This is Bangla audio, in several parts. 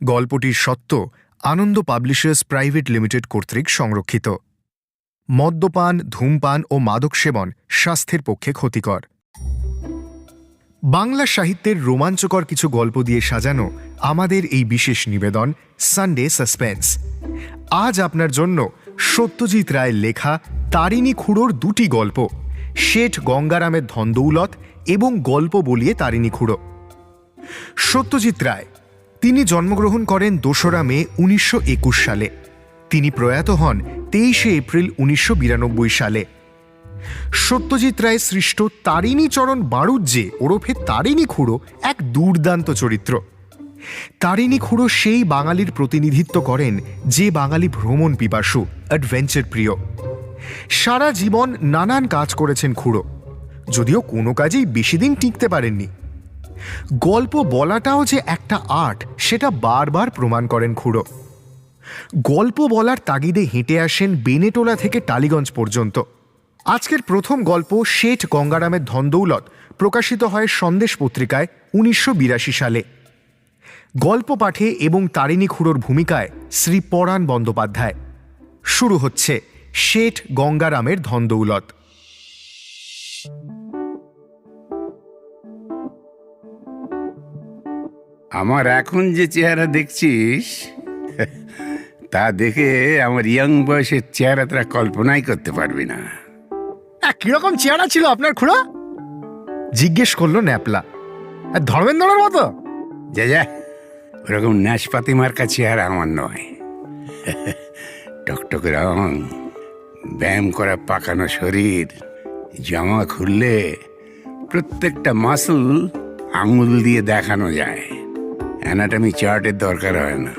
গল্পটির সত্ত্ব আনন্দ পাবলিশার্স প্রাইভেট লিমিটেড কর্তৃক সংরক্ষিত। মদ্যপান, ধূমপান ও মাদক সেবন স্বাস্থ্যের পক্ষে ক্ষতিকর। বাংলা সাহিত্যের রোমাঞ্চকর কিছু গল্প দিয়ে সাজানো আমাদের এই বিশেষ নিবেদন সানডে সাসপেন্স। আজ আপনার জন্য সত্যজিৎ রায়ের লেখা তারিণী খুড়োর দুটি গল্প, শেঠ গঙ্গারামের ধনদৌলত এবং গল্প বলিয়ে তারিণী খুড়ো। সত্যজিৎ রায়, তিনি জন্মগ্রহণ করেন 2রা মে 1921 সালে। তিনি প্রয়াত হন 23শে এপ্রিল 1992 সালে। সত্যজিৎ রায় সৃষ্ট তারিণীচরণ বাড়ুজ্যে ওরফে তারিণী খুড়ো এক দুর্দান্ত চরিত্র। তারিণী খুড়ো সেই বাঙালির প্রতিনিধিত্ব করেন যে বাঙালি ভ্রমণ পিপাসু, অ্যাডভেঞ্চার প্রিয়। সারা জীবন নানান কাজ করেছেন খুড়ো, যদিও কোনো কাজেই বেশি দিন টিকতে পারেননি। গল্প বলাটাও যে একটা আর্ট, সেটা বারবার প্রমাণ করেন খুড়ো। গল্প বলার তাগিদে হেঁটে আসেন বেনেটোলা থেকে টালিগঞ্জ পর্যন্ত। আজকের প্রথম গল্প শেঠ গঙ্গারামের ধনদৌলত প্রকাশিত হয় সন্দেশ পত্রিকায় 1982 সালে। গল্প পাঠে এবং তারিণী খুড়োর ভূমিকায় শ্রী পরাণ বন্দ্যোপাধ্যায়। শুরু হচ্ছে শেঠ গঙ্গারামের ধনদৌলত। আমার এখন যে চেহারা দেখছিস তা দেখে আমার ইয়াং বয়সের চেহারা তোরা কল্পনাই করতে পারবি না। কিরকম চেহারা ছিল আপনার খুড়ো? জিজ্ঞেস করলো ন্যাপলা। ধর্মেন্দ্রর মতো? যা যা, ওরকম ন্যাশপাতি মার্কা চেহারা আমার নয়। টকটকে রং, ব্যায়াম করা পাকানো শরীর, জামা খুললে প্রত্যেকটা মাসল আঙুল দিয়ে দেখানো যায়। অ্যানাটমি চার্টের দরকার হয় না।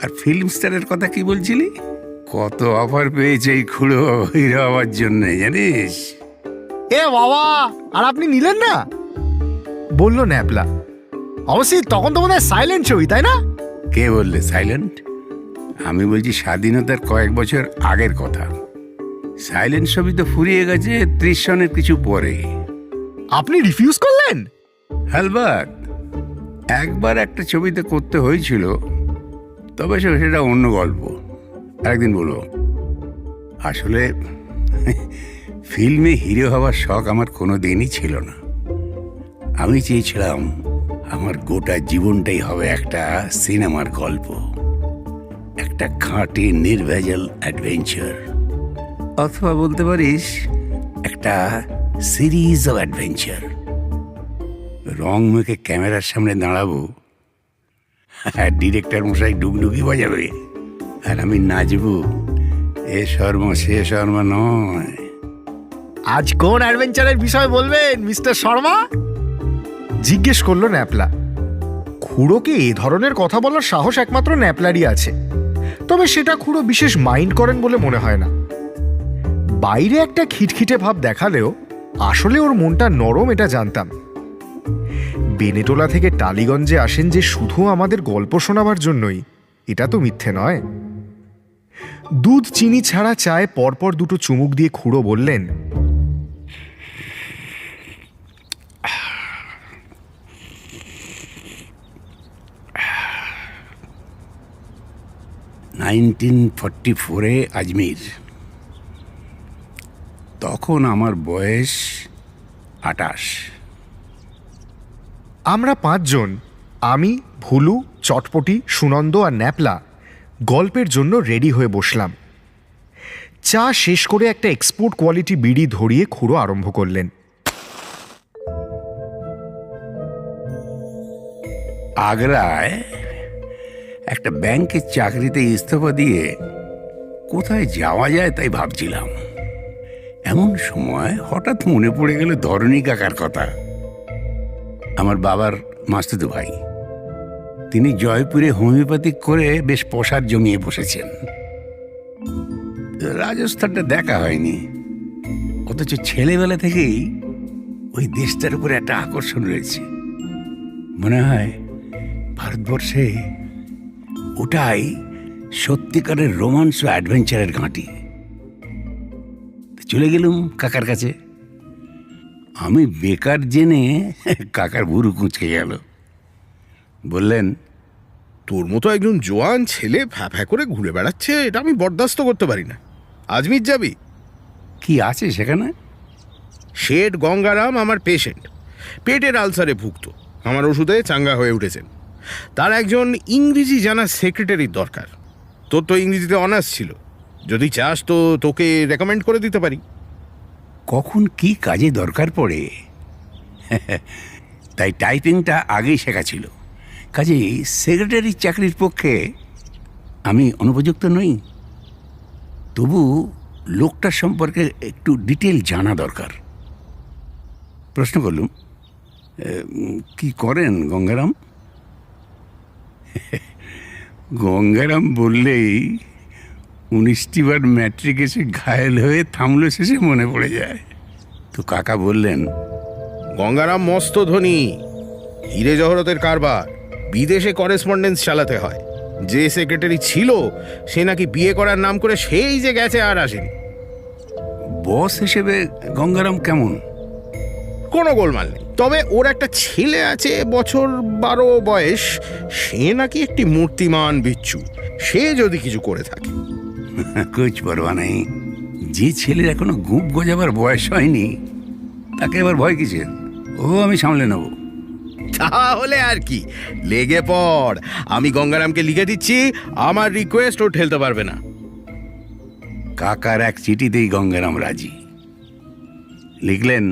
আর ফিল্ম স্টারের কথা কি বলছিলি? কত অফার পেয়েছে এই খুড়ো হিরো হওয়ার জন্য, জানিস? এ বাবা, আর আপনি নিলেন না? বলল ন্যাপলা। অবশ্যই তখন তো মনে হয় সাইলেন্ট ছবি, তাই না? কে বললে সাইলেন্ট? আমি বলছি স্বাধীনতার কয়েক বছর আগের কথা। সাইলেন্ট ছবি তো ফুরিয়ে গেছে 30 সনের কিছু পরে। আপনি রিফিউজ করলেন? হালবাত একবার একটা ছবিতে করতে হয়েছিল, তবে সেটা অন্য গল্প, একদিন বলবো। আসলে ফিল্মে হিরো হওয়ার শখ আমার কোনো দিনই ছিল না। আমি চেয়েছিলাম আমার গোটা জীবনটাই হবে একটা সিনেমার গল্প, একটা খাঁটি নির্ভেজাল অ্যাডভেঞ্চার, অথবা বলতে পারিস একটা সিরিজ অফ অ্যাডভেঞ্চার। রং মেখে ক্যামেরার সামনে দাঁড়াবো, ডিরেক্টর মশাই ডুগডুগি বাজাবে, আর আমি নাচবো এ শর্মা সে শর্মা নয়। আজ কোন অ্যাডভেঞ্চারের বিষয় বলবেন মিস্টার শর্মা? জিজ্ঞেস করলো ন্যাপলা। খুড়োকে এ ধরনের কথা বলার সাহস একমাত্র ন্যাপলারই আছে, তবে সেটা খুড়ো বিশেষ মাইন্ড করেন বলে মনে হয় না। বাইরে একটা খিটখিটে ভাব দেখালেও আসলে ওর মনটা নরম, এটা জানতাম। বেনেটোলা থেকে টালিগঞ্জে আসেন যে শুধু আমাদের গল্প শোনাবার জন্যই, এটা তো মিথ্যে নয়। দুধ চিনি ছাড়া চায়ে পরপর দুটো চুমুক দিয়ে খুড়ো বললেন, 1944-এ আজমির। তখন আমার বয়স 28। আমরা 5 জন, আমি, ভুলু, চটপটি, সুনন্দ আর ন্যাপলা গল্পের জন্য রেডি হয়ে বসলাম। চা শেষ করে একটা এক্সপোর্ট কোয়ালিটি বিড়ি ধরিয়ে খুড়ো আরম্ভ করলেন। আগ্রায় একটা ব্যাংকের চাকরিতে ইস্তফা দিয়ে কোথায় যাওয়া যায় তাই ভাবছিলাম। এমন সময় হঠাৎ মনে পড়ে গেল ধরণী কাকার কথা, আমার বাবার মাস্তুতো ভাই। তিনি জয়পুরে হোমিওপ্যাথিক করে বেশ পসার জমিয়ে বসেছেন। রাজস্থানটা দেখা হয়নি, অথচ ছেলেবেলা থেকেই ওই দেশটার উপরে একটা আকর্ষণ রয়েছে। মনে হয় ভারতবর্ষে ওটাই সত্যিকারের রোমান্স ও অ্যাডভেঞ্চারের ঘাঁটি। চলে গেলুম কাকার কাছে। আমি বেকার জেনে কাকার ভুরু কুঁচকে গেল। বললেন, তোর মতো একজন জোয়ান ছেলে ফ্যা করে ঘুরে বেড়াচ্ছে, এটা আমি বরদাস্ত করতে পারি না। আজমির যাবি? কি আছে সেখানে? শেঠ গঙ্গারাম আমার পেশেন্ট, পেটের আলসারে ভুগত, আমার ওষুধে চাঙ্গা হয়ে উঠেছেন। তার একজন ইংরেজি জানা সেক্রেটারির দরকার। তোর তো ইংরেজিতে অনার্স ছিল, যদি চাস তো তোকে রেকমেন্ড করে দিতে পারি। কখন কি কাজে দরকার পড়ে তাই টাইপিংটা আগেই শেখা ছিল। কাজেই সেক্রেটারির চাকরির পক্ষে আমি অনুপযুক্ত নই। তবু লোকটার সম্পর্কে একটু ডিটেল জানা দরকার। প্রশ্ন করলুম, কি করেন গঙ্গারাম? গঙ্গারাম বললেই 19টি বার ম্যাট্রিক এসে ঘায়েল হয়ে থামলো শেষে মনে পড়ে যায়। তো কাকা বললেন, গঙ্গারাম মস্ত ধনী, হিরে জহরতের কারবার, বিদেশে করেসপন্ডেন্স চালাতে হয়। যে সেক্রেটারি ছিল সে নাকি বিয়ে করার নাম করে সেই যে গেছে আর আসেনি। বস হিসেবে গঙ্গারাম কেমন? কোনো গোলমাল নেই, তবে ওর একটা ছেলে আছে, বছর 12 বয়স, সে নাকি একটি মূর্তিমান বিচ্ছু। সে যদি কিছু করে থাকে। কুছ পরোয়া নেই, যে ছেলের এখনো গুপ গজাবার বয়স হয়নি তাকে এবার ভয় কিসের? ও আমি সামলে নেব। তাহলে আর কি, লেগে পড়। আমি গঙ্গারামকে লিখে দিচ্ছি, আমার রিকোয়েস্ট ও ঠেলতে পারবে না। কাকার এক চিঠিতেই গঙ্গারাম রাজি। লিখলেন,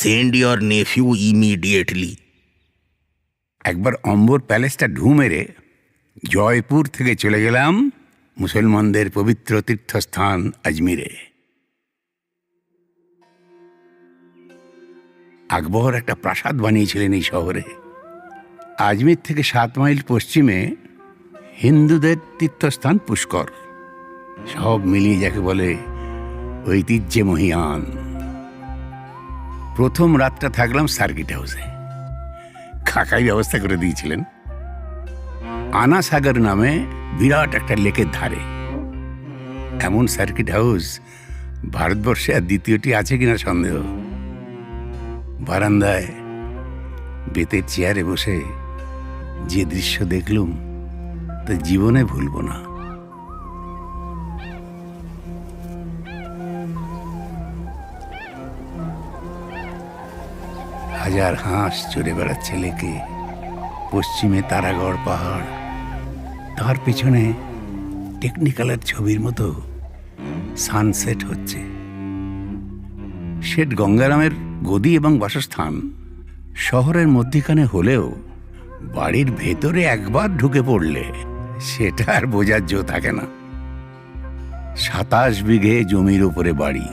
সেন্ড ইয়োর নেফিউ ইমিডিয়েটলি। একবার অম্বর প্যালেসটা ঢু মেরে জয়পুর থেকে চলে গেলাম মুসলমানদের পবিত্র তীর্থস্থান আজমিরে। আকবর একটা প্রাসাদ বানিয়েছিলেন এই শহরে। আজমির থেকে 7 মাইল পশ্চিমে হিন্দুদের তীর্থস্থান পুষ্কর। সব মিলিয়ে যাকে বলে ঐতিহ্যে মহিয়ান। প্রথম রাতটা থাকলাম সার্কিট হাউসে। কাকাই ব্যবস্থা করে দিয়েছিলেন। আনা সাগর নামে বিরাট একটা লেকের ধারে। এমন সার্কিট হাউস ভারতবর্ষে আর দ্বিতীয়টি আছে কিনা সন্দেহ। বারান্দায় বেতের চেয়ারে বসে যে দৃশ্য দেখলুম তা জীবনে ভুলব না। হাজার হাঁস চড়ে বেড়াচ্ছে লেকে। পশ্চিমে তারাগড় পাহাড়, তার পেছনে টেকনিক্যালের ছবির মতো সানসেট হচ্ছে। শেঠ গঙ্গারামের গদি এবং বাসস্থান শহরের মধ্যিখানে হলেও বাড়ির ভেতরে একবার ঢুকে পড়লে সেটা আর বোঝার জো থাকে না। 27 বিঘে জমির উপরে বাড়ি,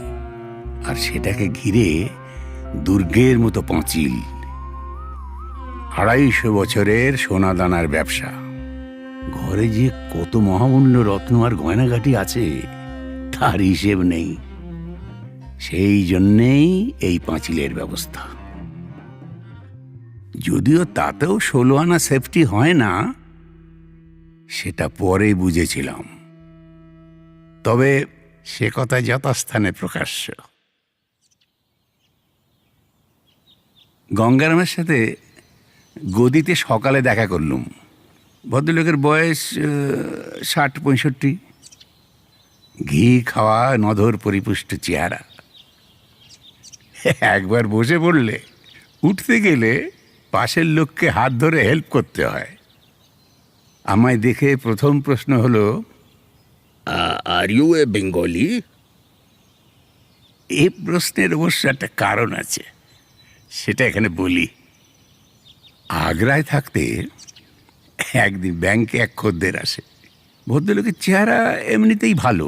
আর সেটাকে ঘিরে দুর্গের মতো পাঁচিল। 250 বছরের সোনাদানার ব্যবসা। ঘরে যে কত মহামূল্য রত্ন আর গয়নাগাটি আছে তার হিসেব নেই। সেই জন্যেই এই পাঁচিলের ব্যবস্থা। যদিও তাতেও 16 আনা সেফটি হয় না, সেটা পরে বুঝেছিলাম। তবে সে কথা যথাস্থানে প্রকাশ্য। গঙ্গারামের সাথে গদিতে সকালে দেখা করলুম। ভদ্রলোকের বয়স 60-65। ঘি খাওয়া নধর পরিপুষ্ট চেহারা। একবার বসে পড়লে উঠতে গেলে পাশের লোককে হাত ধরে হেল্প করতে হয়। আমায় দেখে প্রথম প্রশ্ন হলো, আর ইউ এ বেঙ্গলি? এই প্রশ্নের অবশ্য একটা কারণ আছে, সেটা এখানে বলি। আগ্রায় থাকতে একদিন ব্যাংকে এক খদ্দের আসে। ভদ্রলোকের চেহারা এমনিতেই ভালো,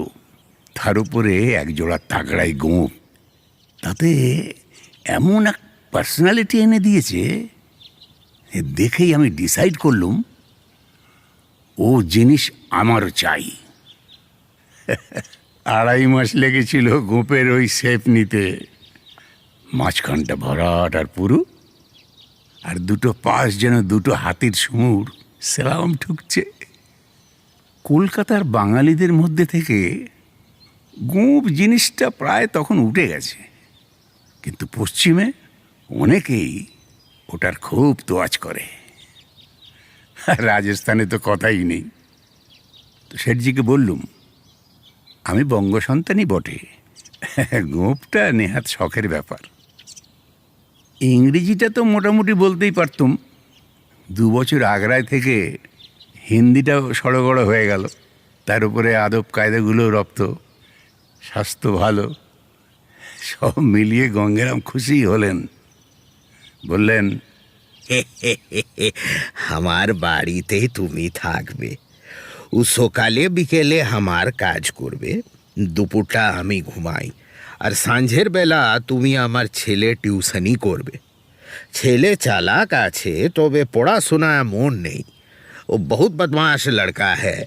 তার উপরে একজোড়া তাগড়াই গোঁফ। তাতে এমন এক পার্সোনালিটি এনে দিয়েছে, দেখেই আমি ডিসাইড করলুম ও জিনিস আমারও চাই। 2.5 মাস লেগেছিল গোঁপের ওই শেপ নিতে। মাঝখানটা ভরাট আর পুরু, আর দুটো পাশ যেন দুটো হাতির সুর সেলাম ঠুকছে। কলকাতার বাঙালিদের মধ্যে থেকে গোঁপ জিনিসটা প্রায় তখন উঠে গেছে, কিন্তু পশ্চিমে অনেকেই ওটার খুব তোয়াজ করে। রাজস্থানে তো কথাই নেই। তো শেঠজিকে বললুম, আমি বঙ্গ সন্তানই বটে, গোঁপটা নেহাত শখের ব্যাপার। ইংরেজিটা তো মোটামুটি বলতেই পারতুম। 2 বছর আগ্রায় থেকে হিন্দিটাও সড়গড় হয়ে গেল। তার উপরে আদব কায়দাগুলো রপ্ত, স্বাস্থ্য ভালো, সব মিলিয়ে গঙ্গারাম খুশি হলেন। বললেন, আমার বাড়িতে তুমি থাকবে, ও সকালে বিকেলে আমার কাজ করবে, দুপুরটা আমি ঘুমাই, আর সাঁঝের বেলা তুমি আমার ছেলে টিউশনই করবে। ছেলে চালাক আছে, তবে পড়াশোনায় মন নেই। ও বহুত বদমাশ লড়কা হ্যাঁ।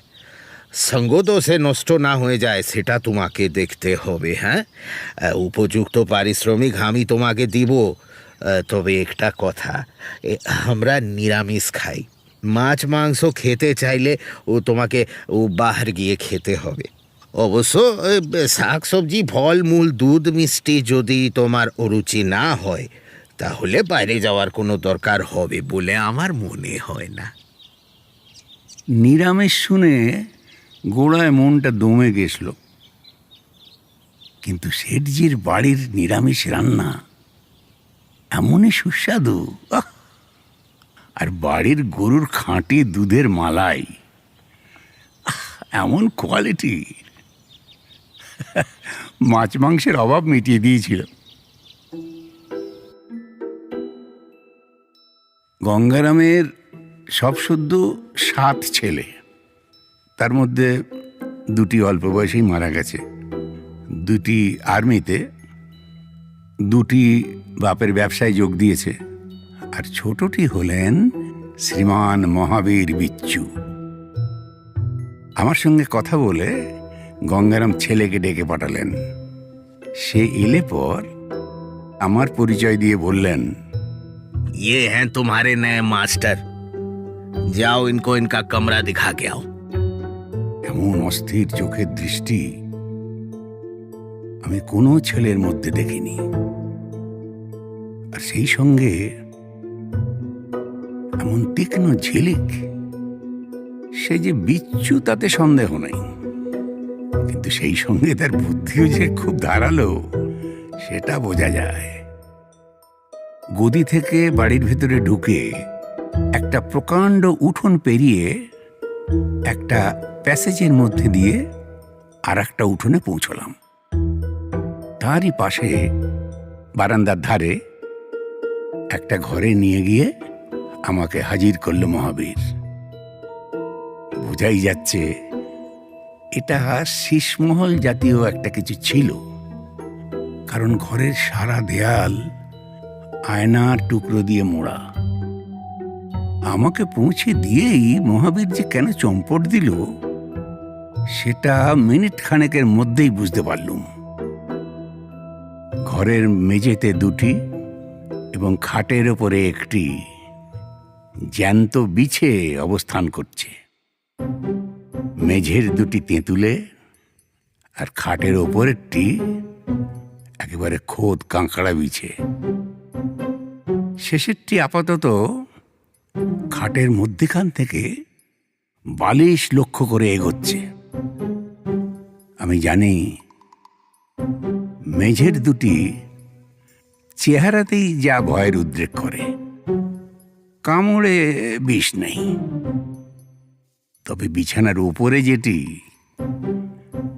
সঙ্গত সে নষ্ট না হয়ে যায় সেটা তোমাকে দেখতে হবে। হ্যাঁ, উপযুক্ত পারিশ্রমিক আমি তোমাকে দিব। তবে একটা কথা, আমরা নিরামিষ খাই। মাছ মাংস খেতে চাইলে তোমাকে বাহার গিয়ে খেতে হবে। অবশ্য শাক সবজি, ফল মূল, দুধ মিষ্টি যদি তোমার অরুচি না হয়, তাহলে বাইরে যাওয়ার কোনো দরকার হবে বলে আমার মনে হয় না। নিরামিষ শুনে গোড়ায় মনটা দমে গেছিল, কিন্তু শেঠজির বাড়ির নিরামিষ রান্না এমনই সুস্বাদু। আর বাড়ির গরুর খাঁটি দুধের মালাই এমন কোয়ালিটি, মাছ মাংসের অভাব মিটিয়ে দিয়েছিল। গঙ্গারামের সব শুদ্ধ 7 ছেলে, তার মধ্যে 2টি অল্প বয়সেই মারা গেছে, 2টি আর্মিতে, 2টি বাপের ব্যবসায় যোগ দিয়েছে, আর ছোটটি হলেন শ্রীমান মহাবীর বিচ্ছু। আমার সঙ্গে কথা বলে গঙ্গারাম ছেলেকে ডেকে পাঠালেন। সে এলে পর আমার পরিচয় দিয়ে বললেন, ये हैं तुम्हारे नए मास्टर, जाओ इनको इनका कमरा दिखा के आओ। এমন অস্থির চোখের দৃষ্টি আমি কোনো ছেলের মধ্যে দেখিনি। আর সেই সঙ্গে এমন তীক্ষ্ণ ঝিলিক, সে যে বিচ্ছু তাতে সন্দেহ নাই, কিন্তু সেই সঙ্গে তার বুদ্ধিও যে খুব ধারালো সেটা বোঝা যায়। গদি থেকে বাড়ির ভেতরে ঢুকে একটা প্রকাণ্ড উঠোন পেরিয়ে একটা প্যাসেজের মধ্যে দিয়ে আর একটা উঠোনে পৌঁছলাম। তারই পাশে বারান্দার ধারে একটা ঘরে নিয়ে গিয়ে আমাকে হাজির করল মহাবীর। বোঝাই যাচ্ছে এটা শীষমহল জাতীয় একটা কিছু ছিল, কারণ ঘরের সারা দেয়াল আয়নার টুকরো দিয়ে মোড়া। আমাকে পৌঁছে দিয়েই মহাবীর যে কেন চম্পট দিল সেটা মিনিট খানেকের মধ্যেই বুঝতে পারলুম। ঘরের মেঝেতে 2টি এবং খাটের ওপরে একটি জ্যান্ত বিছে অবস্থান করছে। মেঝের 2টি তেঁতুলে আর খাটের ওপরেরটি একেবারে খোদ কাঁকড়া বিছে। শেষেরটি আপাতত খাটের মধ্যেখান থেকে বালিশ লক্ষ্য করে এগোচ্ছে। আমি জানি মেঝের 2টি চেহারাতেই যা ভয়ের উদ্রেক করে, কামড়ে বিষ নেই। তবে বিছানার উপরে যেটি,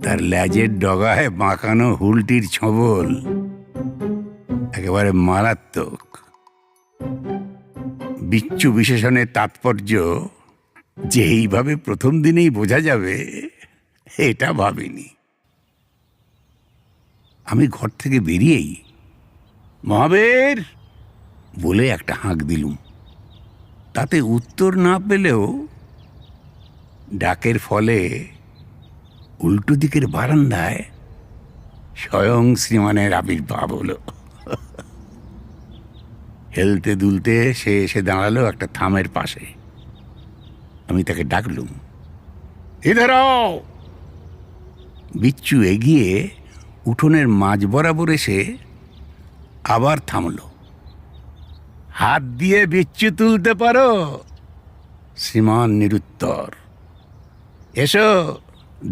তার ল্যাজের ডগায় বাঁকানো হুলটির ছোবল একেবারে মারাত্মক। বিচ্ছু বিশেষণের তাৎপর্য যে এইভাবে প্রথম দিনেই বোঝা যাবে এটা ভাবিনি। আমি ঘর থেকে বেরিয়েই মহাবীর বলে একটা হাঁক দিলুম। তাতে উত্তর না পেলেও ডাকের ফলে উল্টো দিকের বারান্দায় স্বয়ং শ্রীমানের আবির্ভাব হলো। হেলতে দুলতে সে এসে দাঁড়ালো একটা থামের পাশে। আমি তাকে ডাকলুম, ইধার আও। বিচ্ছু এগিয়ে উঠোনের মাঝ বরাবর এসে আবার থামল। হাত দিয়ে বিচ্ছু তুলতে পারো? শ্রীমান নিরুত্তর। এসো,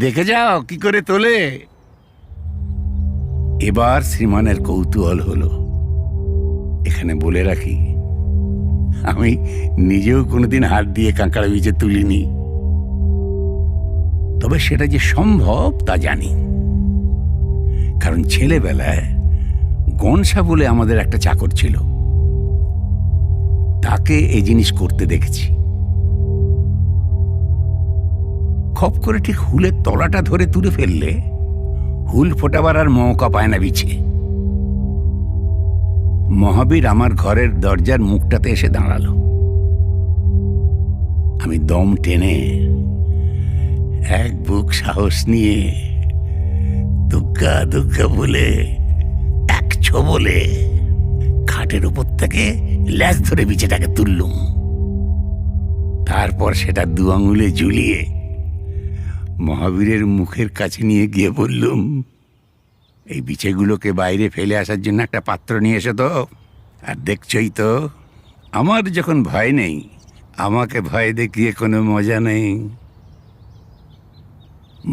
দেখে যাও কি করে তোলে। এবার শ্রীমানের কৌতূহল হলো। এখানে বলে রাখি, আমি নিজেও কোনোদিন হাত দিয়ে কাঁকড়া বীজে তুলিনি, তবে সেটা যে সম্ভব তা জানি। কারণ ছেলেবেলায় গনসা বলে আমাদের একটা চাকর ছিল, তাকে এই জিনিস করতে দেখেছি। খপ করে ঠিক হুলের তলাটা ধরে তুলে ফেললে হুল ফোটাবার আর মৌকা পায় না বিছে। মহাবীর আমার ঘরের দরজার মুখটাতে এসে দাঁড়ালো। আমি দম টেনে এক বুক সাহস নিয়ে দুগ্গা দুগ্গা বলে এক বলে খাটের উপর থেকে ল্যাজ ধরে বিছেটাকে তুললুম। তারপর সেটা দু আঙুলে ঝুলিয়ে মহাবীরের মুখের কাছে নিয়ে গিয়ে বললুম, এই বিছেগুলোকে বাইরে ফেলে আসার জন্য একটা পাত্র নিয়ে এসো তো। আর দেখছই তো, আমার যখন ভয় নেই, আমাকে ভয় দেখিয়ে কোনো মজা নেই।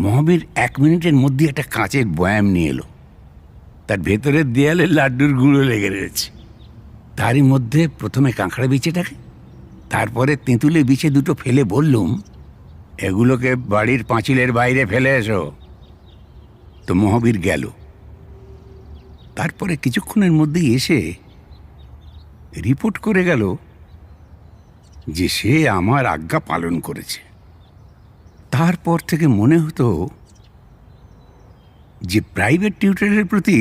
মহাবীর 1 মিনিটের মধ্যে একটা কাঁচের বয়াম নিয়ে এলো। তার ভেতরের দেয়ালে লাড্ডুর গুঁড়ো লেগে রয়েছে। তারই মধ্যে প্রথমে কাঁকড়া বিছেটাকে, তারপরে তেঁতুলে বিছে দুটো ফেলে বললুম, এগুলোকে বাড়ির পাঁচিলের বাইরে ফেলে এসো। তো মহাবীর গেল। তারপরে কিছুক্ষণের মধ্যেই এসে রিপোর্ট করে গেল যে সে আমার আজ্ঞা পালন করেছে। তারপর থেকে মনে হতো যে প্রাইভেট টিউটরের প্রতি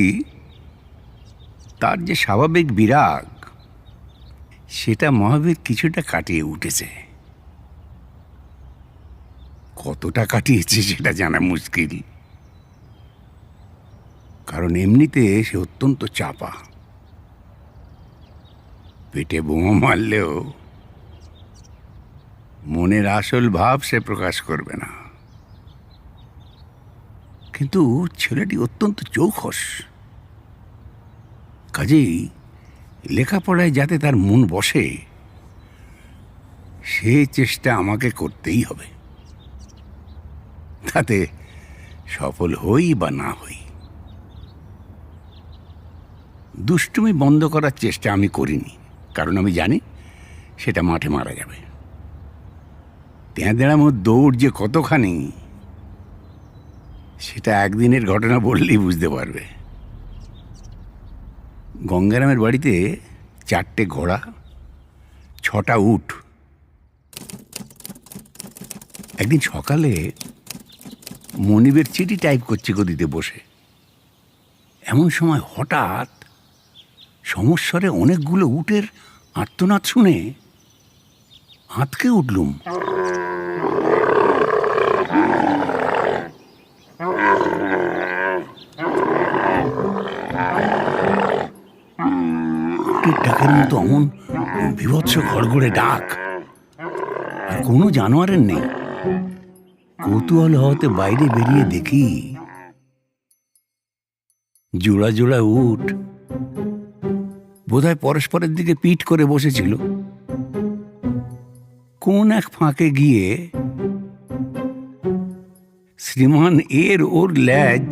তার যে স্বাভাবিক বিরাগ, সেটা মহাবীর কিছুটা কাটিয়ে উঠেছে। কতটা কাটিয়েছে সেটা জানা মুশকিল, কারণ এমনিতে সে অত্যন্ত চাপা। পেটে বোমা মারলেও মনের আসল ভাব সে প্রকাশ করবে না। কিন্তু ছেলেটি অত্যন্ত চৌখস। কাজেই লেখাপড়ায় যাতে তার মন বসে, সে চেষ্টা আমাকে করতেই হবে, তাতে সফল হই বা না হই। দুষ্টুমি বন্ধ করার চেষ্টা আমি করিনি, কারণ আমি জানি সেটা মাঠে মারা যাবে। তেঁদেড়ামোর দৌড় যে কতখানি, সেটা একদিনের ঘটনা বললেই বুঝতে পারবে। গঙ্গারামের বাড়িতে 4টে ঘোড়া, 6টা উট। একদিন সকালে মনিবের চিঠি টাইপ করছে গদিতে বসে। এমন সময় হঠাৎ সমস্বরে অনেকগুলো উটের আর্তনাদ শুনে আঁতকে উঠলুম। ডাকের মতো অমন বিভৎস ঘড়ঘড়ে ডাক, আর কোনো জানোয়ারের নেই। কৌতূহল হওয়াতে বাইরে বেরিয়ে দেখি জোড়া জোড়া উট বোধহয় পরস্পরের দিকে পিঠ করে বসেছিল। কোন এক ফাঁকে গিয়ে শ্রীমান এর ওর ল্যাজ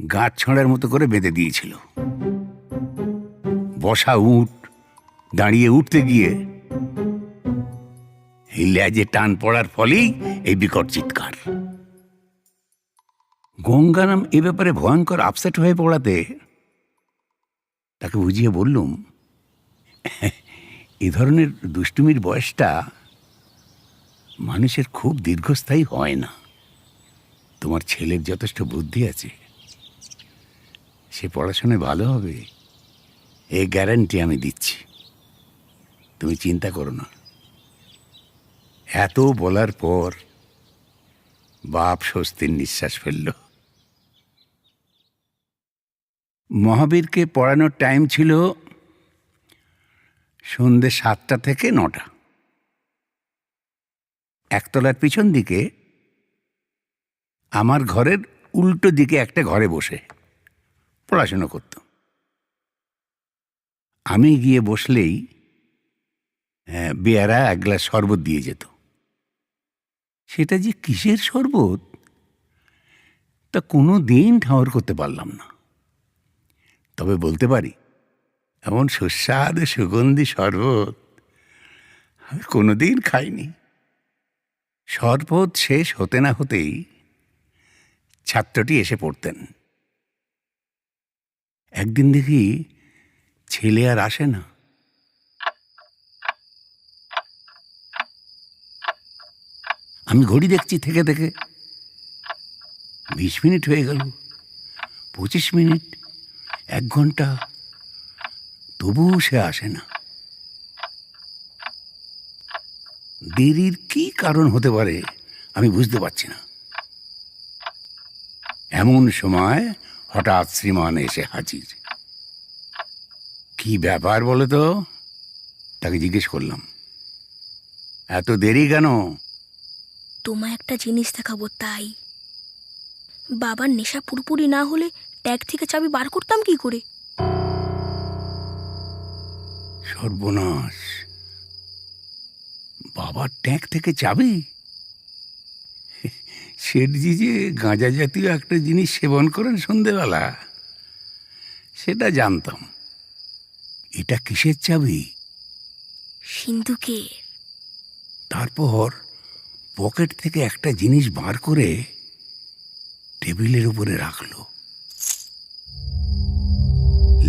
গাছ ছড়ার মতো করে বেঁধে দিয়েছিল। বসা উট দাঁড়িয়ে উঠতে গিয়ে এই ল্যাজে টান পড়ার ফলেই এই বিকট চিৎকার। গঙ্গারাম এ ব্যাপারে ভয়ঙ্কর আপসেট হয়ে পড়াতে তাকে বুঝিয়ে বললুম, এ ধরনের দুষ্টুমির বয়সটা মানুষের খুব দীর্ঘস্থায়ী হয় না। তোমার ছেলের যথেষ্ট বুদ্ধি আছে, সে পড়াশোনায় ভালো হবে, এই গ্যারান্টি আমি দিচ্ছি। তুমি চিন্তা করো না। এত বলার পর বাপ স্বস্তির নিঃশ্বাস ফেলল। মহাবীরকে পড়ানোর টাইম ছিল সন্ধ্যে 7টা থেকে 9টা। একতলার পিছন দিকে আমার ঘরের উল্টো দিকে একটা ঘরে বসে পড়াশুনো করত। আমি গিয়ে বসলেই বেয়ারা এক গ্লাস শরবত দিয়ে যেত। সেটা যে কিসের শরবত তা কোনো দিন ঠাউর করতে পারলাম না। তবে বলতে পারি, এমন সুস্বাদু সুগন্ধি শরবত আমি কোনোদিন খাইনি। শরবত শেষ হতে না হতেই ছাত্রটি এসে পড়তেন। একদিন দেখি ছেলে আর আসে না। আমি ঘড়ি দেখছি থেকে থেকে, 20 মিনিট হয়ে গেল, 25 মিনিট, 1 ঘন্টা, তবুও সে আসে না। দেরির কি কারণ হতে পারে আমি বুঝতে পারছি না। এমন সময় হঠাৎ শ্রীমান এসে হাজির। কি ব্যাপার বলে তো? তাকে জিজ্ঞেস করলাম, এত দেরি কেন? তোমায় একটা জিনিস দেখাবো তাই। বাবার নেশা পুরোপুরি না হলে ট্যাগ থেকে চাবি বার করতাম কি করে? সর্বনাশ! বাবার ট্যাঙ্ক থেকে চাবি? শেঠজি যে গাঁজা জাতীয় একটা জিনিস সেবন করেন সন্ধেবেলা, সেটা জানতাম। এটা কিসের চাবি? সিন্ধুকের। তারপর পকেট থেকে একটা জিনিস বার করে টেবিলের উপরে রাখলো।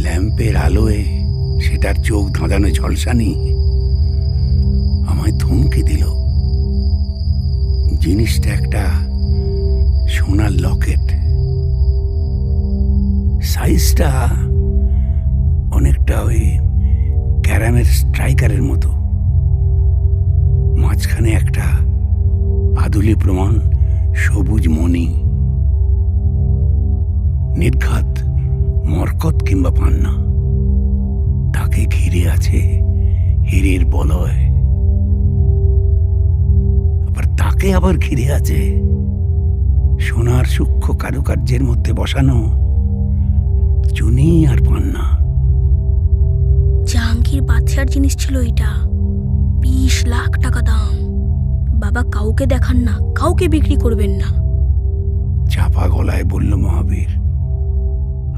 ল্যাম্পের আলোয় সেটার চোখ ধাঁধানো ঝলসানি আমায় থমকে দিল। জিনিসটা একটা সোনার লকেট। সাইজটা অনেকটা ওই ক্যারামের স্ট্রাইকারের মতো। মাঝখানে একটা আদুলি প্রমাণ সবুজ মণি, নির্ঘাত মরকত কিংবা পান্না। তাকে ঘিরে আছে হীরের বলয়, আবার তাকে আবার ঘিরে আছে সোনার সূক্ষ্ম কারুকার্যের মধ্যে বসানো চুনি আর পান্না। জাহাঙ্গীর বাদশার জিনিস ছিল এটা। 20 লাখ টাকা দাম। বাবা কাউকে দেখান না, কাউকে বিক্রি করবেন না। চাপা গলায় বলল মহাবীর।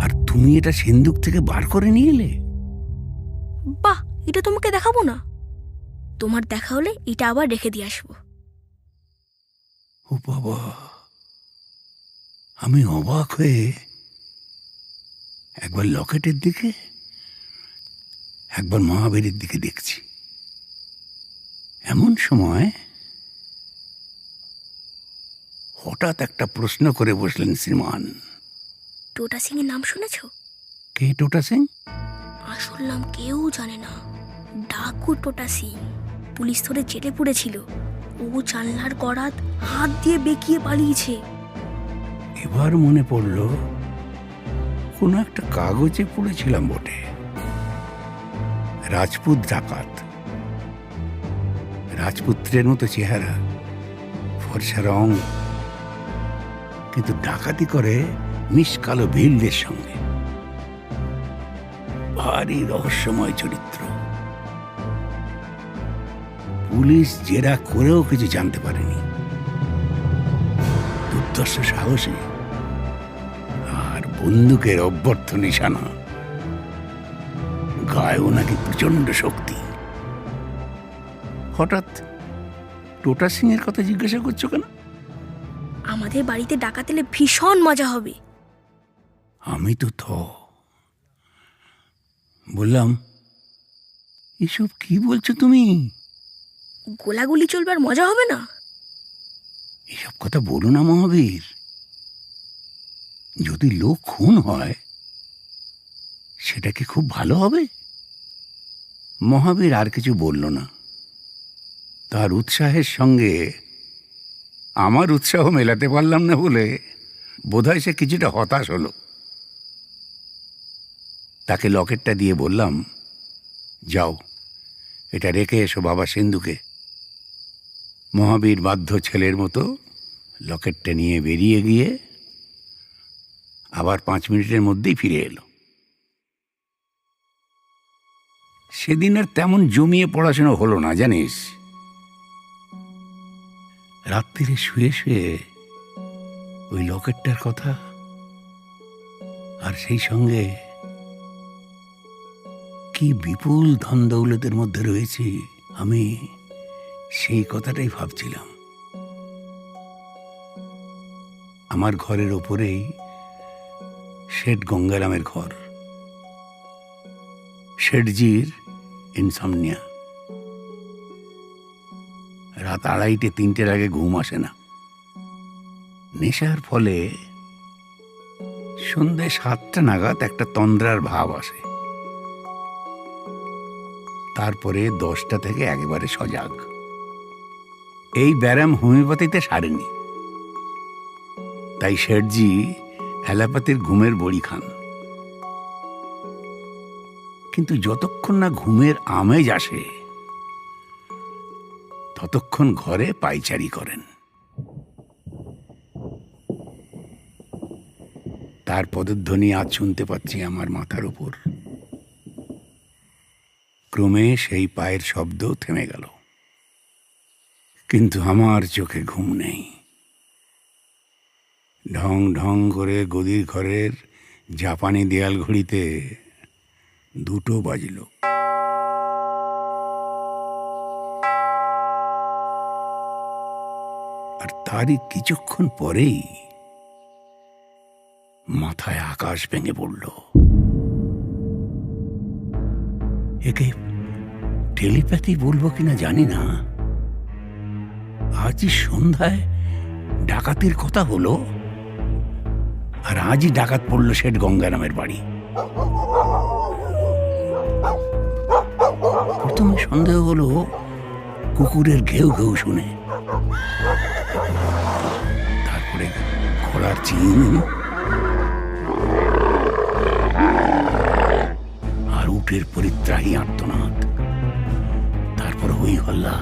আর তুমি এটা সিন্ধুক থেকে বার করে নিয়ে এলে? বাহ, এটা তোমাকে দেখাবো না? তোমার দেখা হলে এটা আবার রেখে দিয়ে আসবো। ও বাবা! আমি অবাক হয়ে একবার লকেটের দিকে, একবার মহাবীরের দিকে দেখছি। এমন সময় হঠাৎ একটা প্রশ্ন করে বসলেন শ্রীমান। টোটা সিং এর নাম শুনেছ? কে টোটা সিং? আসল নাম কেউ জানে না। ডাকু টোটা সিং। পুলিশ ধরে জেলে পুড়েছিল। ও জানলার গড়াত হাত দিয়ে বেঁকিয়ে পালিয়েছে। এবার মনে পড়ল, কোনো একটা কাগজে পড়েছিলাম বটে। রাজপুত ডাকাত। রাজপুত্রের মতো চেহারা, ফর্সা রং, কিন্তু ডাকাতি করে মিশকালো ভিলদের সঙ্গে। ভারী রহস্যময় চরিত্র। পুলিশ জেরা করেও কিছু জানতে পারেনি। দুর্ধর্ষ সাহসী আর বন্দুকের অভ্যর্থ নিশানা। গায়েও নাকি প্রচন্ড শক্তি। হঠাৎ টোটা সিং এর কথা জিজ্ঞাসা করছো কেন? আমাদের বাড়িতে ডাকাত এলে ভীষণ মজা হবে। আমি তো বললাম, এসব কি বলছো তুমি? গোলাগুলি চলবার মজা হবে না? এসব কথা বলো না মহাবীর। যদি লোক খুন হয় সেটা কি খুব ভালো হবে? মহাবীর আর কিছু বলল না। তার উৎসাহের সঙ্গে আমার উৎসাহ মেলাতে পারলাম না বলে বোধহয় সে কিছুটা হতাশ হলো। তাকে লকেটটা দিয়ে বললাম, যাও এটা রেখে এসো বাবা সিন্ধুকে। মহাবীর বাধ্য ছেলের মতো লকেটটা নিয়ে বেরিয়ে গিয়ে আবার 5 মিনিটের মধ্যেই ফিরে এলো। সেদিন আর তেমন জমিয়ে পড়াশোনা হলো না জানিস। রাত্রিরে শুয়ে শুয়ে ওই লকেটটার কথা আর সেই সঙ্গে কি বিপুল ধন দৌলতের মধ্যে রয়েছি আমি, সেই কথাটাই ভাবছিলাম। আমার ঘরের ওপরেই শেঠ গঙ্গারামের ঘর। শেঠজির ইনসমনিয়া, রাত 2:30-3টের আগে ঘুম আসে না। নেশার ফলে সন্ধ্যে 7টা নাগাদ একটা তন্দ্রার ভাব আসে, তারপরে 10টা থেকে একেবারে সজাগ। এই ব্যারাম হোমিওপ্যাথিতে সারেনি, তাই শেঠজি অ্যালোপ্যাথির ঘুমের বড়ি খান। কিন্তু যতক্ষণ না ঘুমের আমেজ আসে ততক্ষণ ঘরে পায়চারি করেন। তার পদধ্বনি আজ শুনতে পাচ্ছি আমার মাথার উপর। ক্রমে সেই পায়ের শব্দ থেমে গেল, কিন্তু আমার চোখে ঘুম নেই। ঢং ঢং করে গদির ঘরের জাপানি দেয়াল ঘড়িতে 2টো বাজল। আর তারই কিছুক্ষণ পরেই মাথায় আকাশ ভেঙে পড়ল। একে টেলিপ্যাথি বলবো কিনা জানি না, আজই সন্ধ্যায় ডাকাতির কথা হলো, আর আজই ডাকাত পড়ল শেঠ গঙ্গারামের বাড়ি। প্রথমে সন্দেহ হলো কুকুরের ঘেউ ঘেউ শুনে, তারপরে ঘোড়ার চিন, আর উটের পরিত্রাহী আর্তনাদ, তারপর হই হল্লা।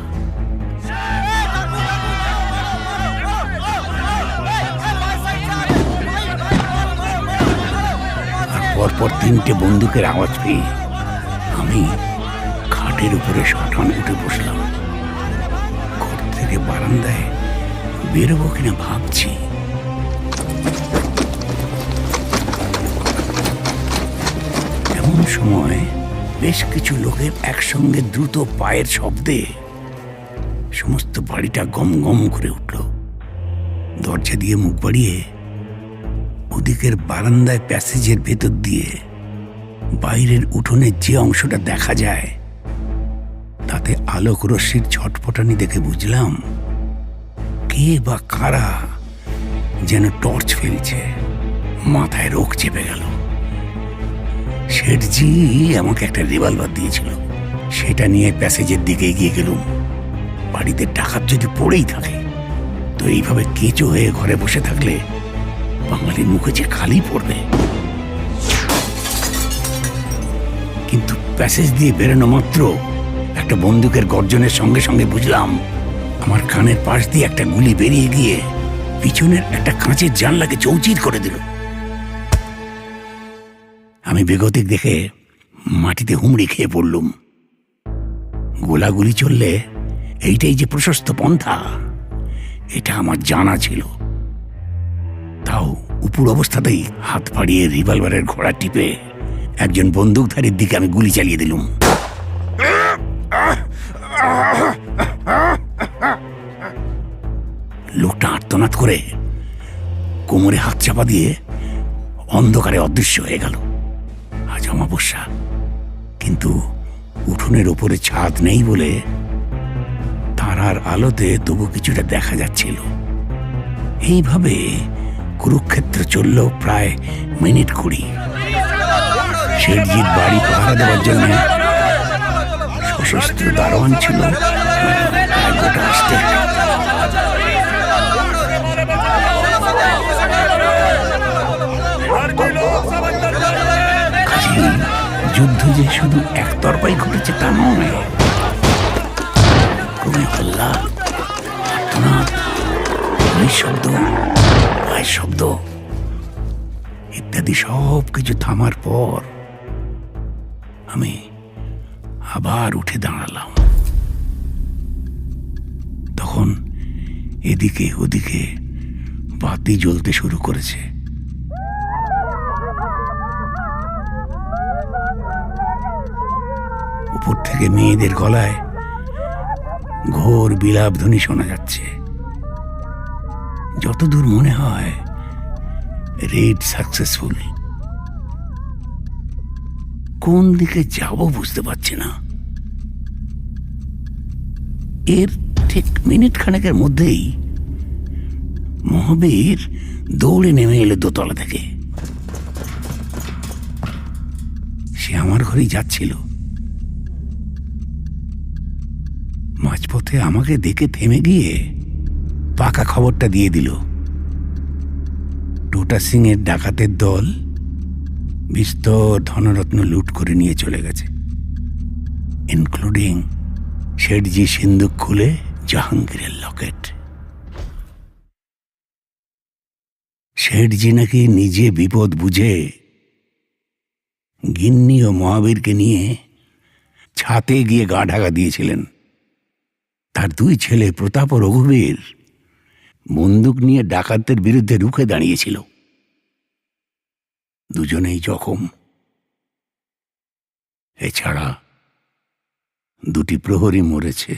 আর পরপর 3টে বন্দুকের আওয়াজ পেয়ে আমি খাটের উপরে শটান উঠে বসলাম। ঘর থেকে বারান্দায় বেরোবো কিনা ভাবছি। এমন সময় বেশ কিছু লোকের একসঙ্গে দ্রুত পায়ের শব্দে সমস্ত বাড়িটা গম গম করে উঠল। দরজা দিয়ে মুখ বাড়িয়ে ওদিকের বারান্দায় প্যাসেজের ভেতর দিয়ে বাইরের উঠোনের যে অংশটা দেখা যায় তাতে আলোক রশ্মির ছটফটানি দেখে বুঝলাম কে বা কারা যেন টর্চ ফেলছে। মাথায় রোগ চেপে গেল। শেঠজি আমাকে একটা রিভলভার দিয়েছিল, সেটা নিয়ে প্যাসেজের দিকে এগিয়ে গেলুম। বাড়িতে ডাকাত যদি পড়েই থাকে তো এইভাবে কেঁচো হয়ে ঘরে বসে থাকলে বাঙালির মুখে যে খালি পড়বে। কিন্তু প্যাসেজ দিয়ে বেরোনো মাত্র একটা বন্দুকের গর্জনের সঙ্গে সঙ্গে বুঝলাম আমার কানের পাশ দিয়ে একটা গুলি বেরিয়ে গিয়ে পিছনের একটা কাঁচের জানলাকে চৌচির করে দিল। আমি বেগতিক দেখে মাটিতে হুমড়ি খেয়ে পড়লুম। গোলাগুলি চললে এইটাই যে প্রশস্ত পন্থা এটা আমার জানা ছিল। তাও উপর অবস্থাতেই হাত বাড়িয়ে রিভলভারের ঘোড়া টিপে একজন বন্দুকধারীর দিকে আমি গুলি চালিয়ে দিলুম। লোকটা আর্তনাদ করে কোমরে হাত চাপা দিয়ে অন্ধকারে অদৃশ্য হয়ে গেল। আজ অমাবস্যা, কিন্তু উঠোনের ওপরে ছাদ নেই বলে তারার আলোতে তবু কিছুটা দেখা যাচ্ছিল। এইভাবে কুরুক্ষেত্র চলল প্রায় মিনিট 20। শেঠজির বাড়ি পাহারা দেওয়ার জন্য সশস্ত্র দারোয়ান ছিল গোটা আসতে। যুদ্ধ যে শুধু একতরফাই ঘটেছে তা নয়। ক্রমে হল্লা, আর্তনাদ, শব্দ, পায়ের শব্দ ইত্যাদি সব কিছু থামার পর আবার উঠে দাঁড়ালাম। তখন এদিকে ওদিকে বাতি জ্বলতে শুরু করেছে। উপর থেকে মেয়েদের গলায় ঘোর বিলাপ ধ্বনি শোনা যাচ্ছে। যতদূর মনে হয় রেড সাকসেসফুল। কোন দিকে যাব বুঝতে পারছি না। এর ঠিক মিনিট খানেকের মধ্যেই মহাবীর দৌড়ে নেমে এলো দোতলা থেকে। সে আমার ঘরেই যাচ্ছিল। মাঝপথে আমাকে দেখে থেমে গিয়ে পাকা খবরটা দিয়ে দিল, টোটা সিং এর ডাকাতের দল বিস্তর ধনরত্ন লুট করে নিয়ে চলে গেছে, ইনক্লুডিং শেঠজি সিন্দুক খুলে জাহাঙ্গীরের লকেট। শেঠজি নাকি নিজে বিপদ বুঝে গিন্নি ও মহাবীরকে নিয়ে ছাতে গিয়ে গা ঢাকা দিয়েছিলেন। তার দুই ছেলে প্রতাপ ও রঘুবীর বন্দুক নিয়ে ডাকাতদের বিরুদ্ধে রুখে দাঁড়িয়েছিল। দুজনেই জখম। এছাড়া দুটি প্রহরী মরেছে,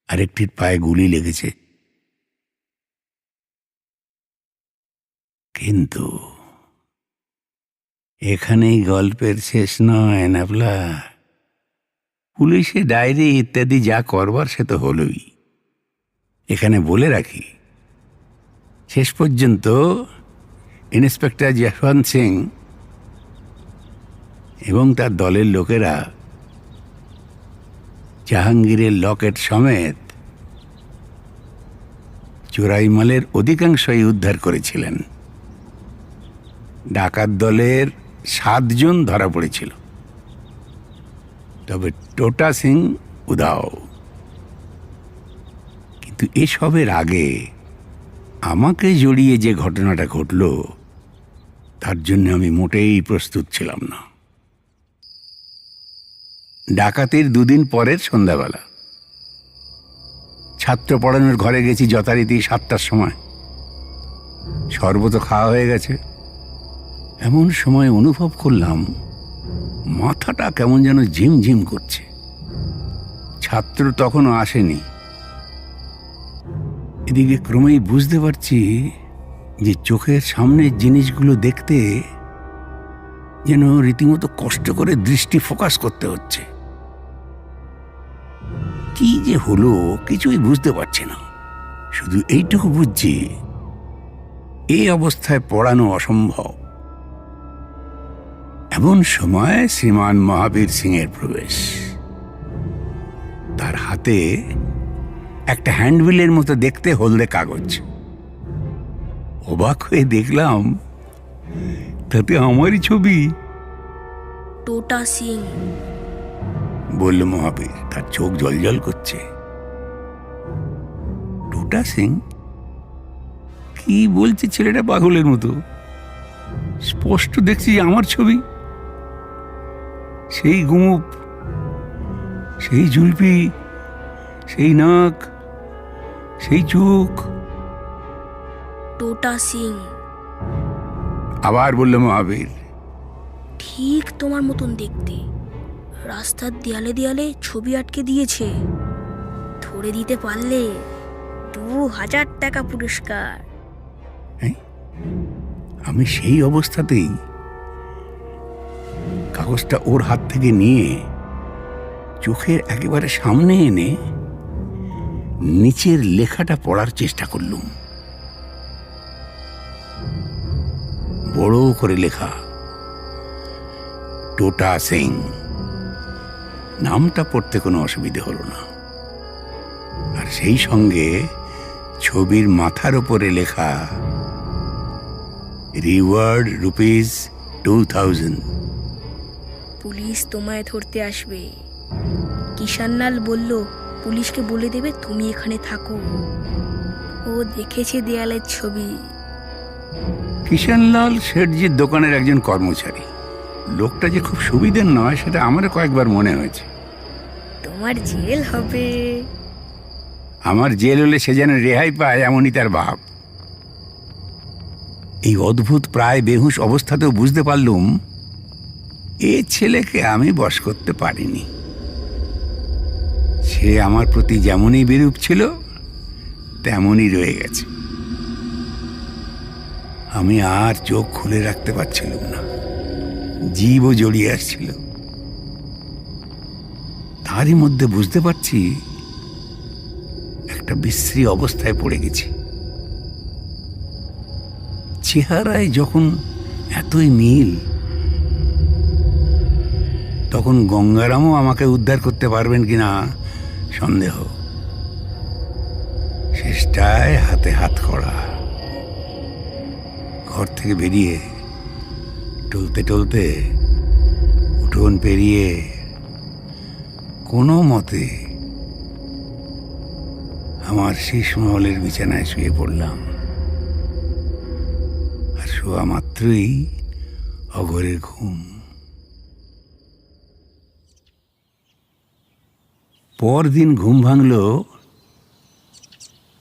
আরেকটির পায়ে গুলি লেগেছে। কিন্তু এখানেই গল্পের শেষ নয় নাবলা। পুলিশে ডায়েরি ইত্যাদি যা করবার সে তো হলোই। এখানে বলে রাখি, শেষ পর্যন্ত ইন্সপেক্টর যশবন্ত সিং এবং তার দলের লোকেরা জাহাঙ্গীরের লকেট সমেত চোরাই মালের অধিকাংশই উদ্ধার করেছিলেন। ডাকাত দলের 7 জন ধরা পড়েছিল, তবে টোটা সিং উধাও। কিন্তু এসবের আগে আমাকে জড়িয়ে যে ঘটনাটা ঘটল তার জন্য আমি মোটেই প্রস্তুত ছিলাম না। ডাকাতির 2 দিন পরের সন্ধ্যাবেলা ছাত্র পড়ানোর ঘরে গেছি যথারীতি 7টার সময়। শরবত খাওয়া হয়ে গেছে। এমন সময় অনুভব করলাম মাথাটা কেমন যেন ঝিমঝিম করছে। ছাত্র তখনও আসেনি। এদিকে ক্রমেই বুঝতে পারছি যে চোখের সামনের জিনিসগুলো দেখতে যেন রীতিমতো কষ্ট করে দৃষ্টি ফোকাস করতে হচ্ছে। কি যে হলো কিছুই বুঝতে পারছি না। শুধু এইটুকু বুঝছি এই অবস্থায় পড়ানো অসম্ভব। এমন সময় শ্রীমান মহাবীর সিং এর প্রবেশ। তার হাতে একটা হ্যান্ডবিলের মতো দেখতে হলদে কাগজ। অবাক হয়ে দেখলাম তাতে আমারই ছবি। টোটা সিং, বলল মহাবীর, তার চোখ জলজল করছে। টোটা সিং? কি বলছে ছেলেটা পাগলের মতো? স্পষ্ট দেখছি আমার ছবি। সেই গোঁপ, সেই জুলপি, সেই নাক, সেই চোখ। টোটা সিং, আবার বলল মহাবীর, ঠিক তোমার মতন দেখতে। রাস্তার দেয়ালে দেয়ালে ছবি আটকে দিয়েছে। ধরে দিতে পারলে 2000 টাকা পুরস্কার। আমি সেই অবস্থাতেই কাগজটা ওর হাত থেকে নিয়ে চোখের একেবারে সামনে এনে নিচের লেখাটা পড়ার চেষ্টা করলুম। বড় করে লেখা, টোটা সিং। নামটা পড়তে কোনো অসুবিধে হলো না। আর সেই সঙ্গে ছবির মাথার উপরে লেখা, রিওয়ার্ড ₹2000। পুলিশ তোমায় ধরতে আসবে। কিষানলাল বলল পুলিশকে বলে দেবে তুমি এখানে থাকো। ও দেখেছে দেয়ালের ছবি। কিষানলাল শেঠজির দোকানের একজন কর্মচারী। লোকটা যে খুব সুবিধের নয় সেটা আমার কয়েকবার মনে হয়েছে। তোমার জেল হবে। আমার জেল হলে সে যেন রেহাই পায়, এমনই তার ভাব। এই অদ্ভুত প্রায় বেহুশ অবস্থাতেও বুঝতে পারলুম এ ছেলেকে আমি বশ করতে পারিনি। সে আমার প্রতি যেমনই বিরূপ ছিল তেমনই রয়ে গেছে। আমি আর চোখ খুলে রাখতে পারছিলাম না, জীবও জড়িয়ে আসছিল। তারই মধ্যে বুঝতে পারছি একটা বিশ্রী অবস্থায় পড়ে গেছি। চেহারায় যখন এতই মিল, তখন গঙ্গারামও আমাকে উদ্ধার করতে পারবেন কিনা সন্দেহ। শেষটায় হাতে হাত করা। ঘর থেকে বেরিয়ে টলতে টলতে উঠোন পেরিয়ে কোনো মতে আমার শীষমহলের বিছানায় শুয়ে পড়লাম। আর শোয়া মাত্রই অঘোরের ঘুম। পরদিন ঘুম ভাঙল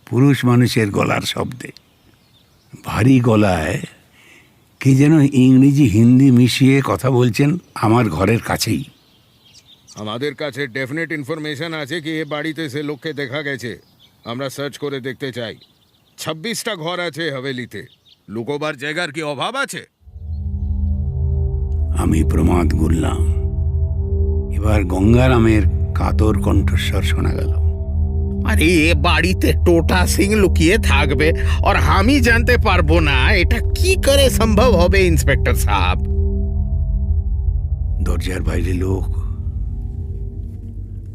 পুরুষ মানুষের গলার শব্দে। ভারী গলায় কে যেন ইংরেজি হিন্দি মিশিয়ে কথা বলছেন আমার ঘরের কাছেই। আমাদের কাছে ডেফিনেট ইনফরমেশন আছে কি এ বাড়িতে সে লোককে দেখা গেছে। আমরা সার্চ করে দেখতে চাই। 26টা ঘর আছে হাভেলিতে। লুকোবার জায়গার কি অভাব আছে? আমি প্রমাদ গুনলাম। এবার গঙ্গারামের কাতর কণ্ঠস্বর শোনা গেল। আরে এ বাড়িতে টোটা সিং লুকিয়ে থাকবে আর আমি জানতে পারবো না? এটা কি করে সম্ভব হবে ইন্সপেক্টর সাহেব? দরজার বাইরে লোক।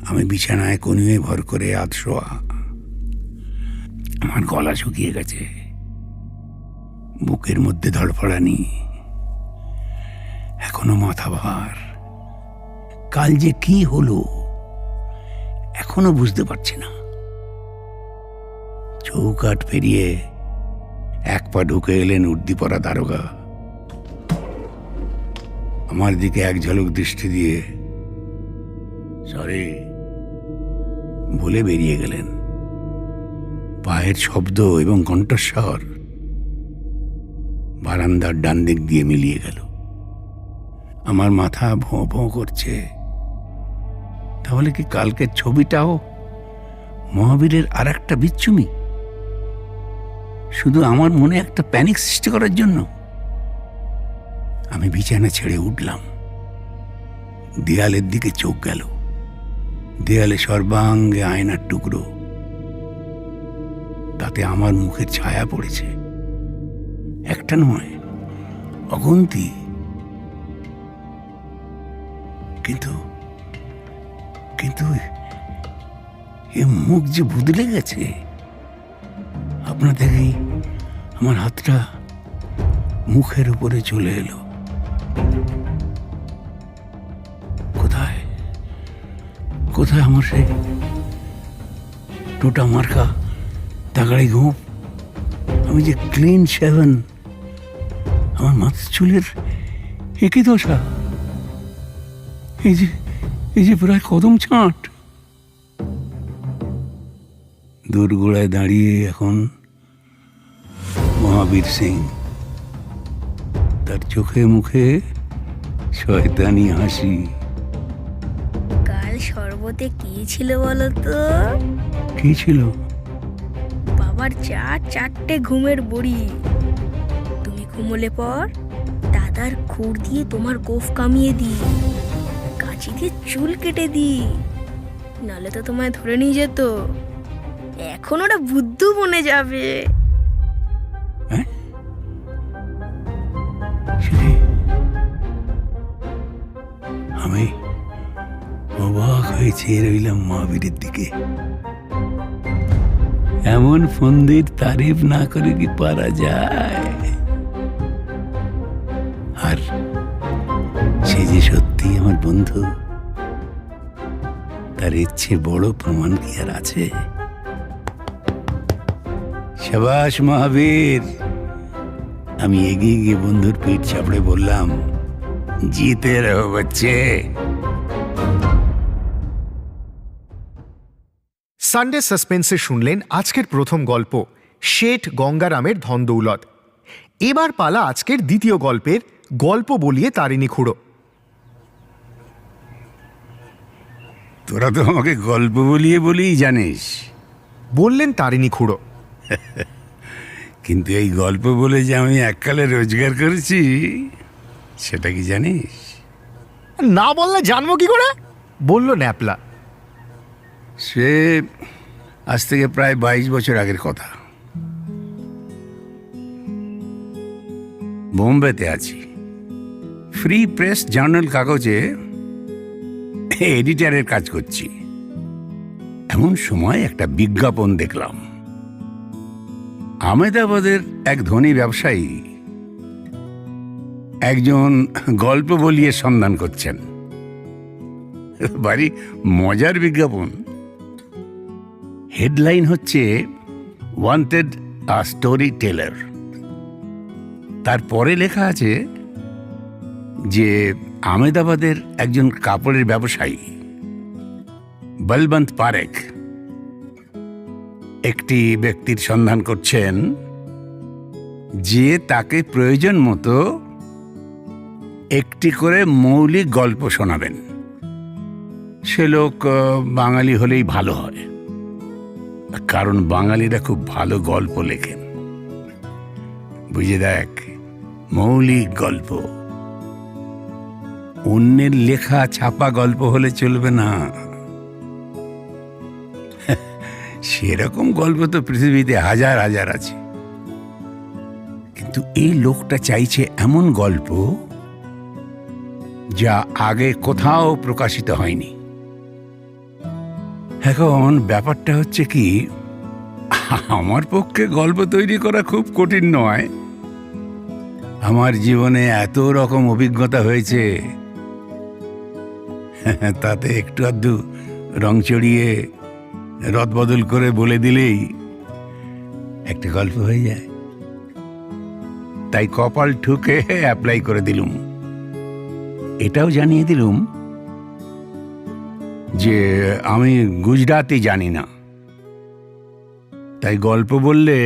আমি বিছানায় কনুয়ে ভর করে আধশোয়া। আমার গলা শুকিয়ে গেছে, বুকের মধ্যে ধড়ফড়ানি, এখনো মাথা ভার। কাল যে কি হলো এখনো বুঝতে পারছি না। চৌকাঠ পেরিয়ে এক পা ঢুকে এলেন উর্দিপরা দারোগা। আমার দিকে এক ঝলক দৃষ্টি দিয়ে সরি বলে বেরিয়ে গেলেন। পায়ের শব্দ এবং কণ্ঠস্বর বারান্দার ডান দিক দিয়ে মিলিয়ে গেল। আমার মাথা ভোঁ ভোঁ করছে। তাহলে কি কালকের ছবিটাও মহাবীরের আর একটা বিচ্ছুমি? শুধু আমার মনে একটা প্যানিক সৃষ্টি করার জন্য? আমি বিছানা ছেড়ে উঠলাম। দেয়ালের দিকে চোখ গেল। দেয়ালে সর্বাঙ্গে আয়নার টুকরো, তাতে আমার মুখের ছায়া পড়েছে। একটা নয়, অগন্তি। কিন্তু কিন্তু এ মুখ যে বদলে গেছে। আপনা থেকেই আমার হাতটা মুখের উপরে চলে এলো। কোথায় কোথায় আমার সেই টোটা মার্কা তাগাড়ি গোঁপ? আমি যে ক্লিন শেভেন, আমার মাথার চুলের একই দশা। এই যে প্রায় কদম ছাঁট। দোরগোড়ায় দাঁড়িয়ে এখন মহাবীর সিং। তার চোখে মুখে শয়তানি হাসি। কাল শরবতে কি ছিল বলো তো? কি ছিল? বাবার চারটে ঘুমের বড়ি। তুমি ঘুমোলে পর দাদার খুর দিয়ে তোমার গোফ কামিয়ে দিই, কাঁচি দিয়ে চুল কেটে দিই, নালে তো তোমায় ধরে নিয়ে যেত। এখন ওরা বুদ্ধু বনে যাবে। হ্যাঁ? সেটাই। আমি অবাক হয়ে চেয়ে রইলাম মহাবীরের দিকে। এমন ফন্দির তারিফ না করে কি পারা যায়? আর সে যে সত্যি আমার বন্ধু, তার ইচ্ছে বড় প্রমাণ কি আর আছে? শাবাশ মহাবীর। আমি এগিয়ে গিয়ে বন্ধুর পিঠ চাপড়ে বললাম, জিতে রহো বাচ্চে। সানডে সাসপেন্সে শুনলেন আজকের প্রথম গল্প শেঠ গঙ্গারামের ধন দৌলত। এবার পালা আজকের দ্বিতীয় গল্পের গল্প বলিয়ে তারিণী খুড়ো। তোরা তো আমাকে গল্প বলেই জানিস, বললেন তারিণী খুড়ো। কিন্তু এই গল্প বলে যে আমি এককালে রোজগার করেছি সেটা কি জানিস? না বললে জানবো কি করে, বলল ন্যাপলা। সে আজ থেকে প্রায় 22 বছর আগের কথা। বোম্বেতে আছি, ফ্রি প্রেস জার্নাল কাগজে এডিটারের কাজ করছি। এমন সময় একটা বিজ্ঞাপন দেখলাম। আহমেদাবাদের এক ধনী ব্যবসায়ী একজন গল্প বলিয়ে সন্ধান করছেন। ভারী মজার বিজ্ঞাপন। হেডলাইন হচ্ছে ওয়ান্টেড আ স্টোরি টেলার। তারপরে লেখা আছে যে আহমেদাবাদের একজন কাপড়ের ব্যবসায়ী বলবন্ত পারেখ একটি ব্যক্তির সন্ধান করছেন যে তাকে প্রয়োজন মতো একটি করে মৌলিক গল্প শোনাবেন। সে লোক বাঙালি হলেই ভালো হয়, কারণ বাঙালিরা খুব ভালো গল্প লেখেন। বুঝে দেখ, মৌলিক গল্প, অন্যের লেখা ছাপা গল্প হলে চলবে না। সেরকম গল্প তো পৃথিবীতে হাজার হাজার আছে, কিন্তু এই লোকটা চাইছে এমন গল্প যা আগে কোথাও প্রকাশিত হয়নি। এখন ব্যাপারটা হচ্ছে কি, আমার পক্ষে গল্প তৈরি করা খুব কঠিন নয়। আমার জীবনে এত রকম অভিজ্ঞতা হয়েছে, তাতে একটু আধটু রং চড়িয়ে রদবদল করে বলে দিলেই একটা গল্প হয়ে যায়। তাই কপাল ঠুকে অ্যাপ্লাই করে দিলুম। এটাও জানিয়ে দিলুম যে আমি গুজরাতি জানি না, তাই গল্প বললে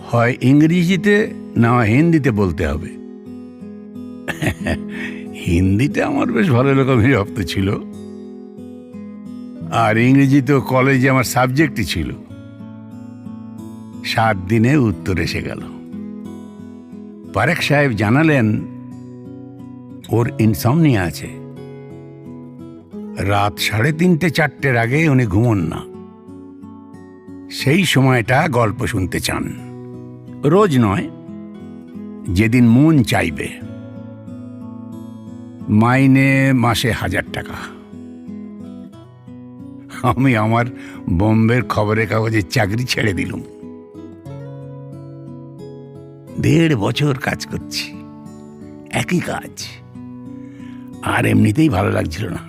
হয় ইংরেজিতে না হিন্দিতে বলতে হবে। হিন্দিটা আমার বেশ ভালো রকমই রপ্ত ছিল, আর ইংরেজি তো কলেজে আমার সাবজেক্টই ছিল। 7 দিনে উত্তর এসে গেল। পারেখ সাহেব জানালেন ওর ইনসমনিয়া আছে। রাত 3:30-4টের আগে উনি ঘুমন না। সেই সময়টা গল্প শুনতে চান, রোজ নয়, যেদিন মন চাইবে। মাইনে মাসে 1000 টাকা। আমি আমার বোম্বের খবরের কাগজে চাকরি ছেড়ে দিলুম। 1.5 বছর কাজ করছি, একই কাজ, আর এমনিতেই ভালো লাগছিল না।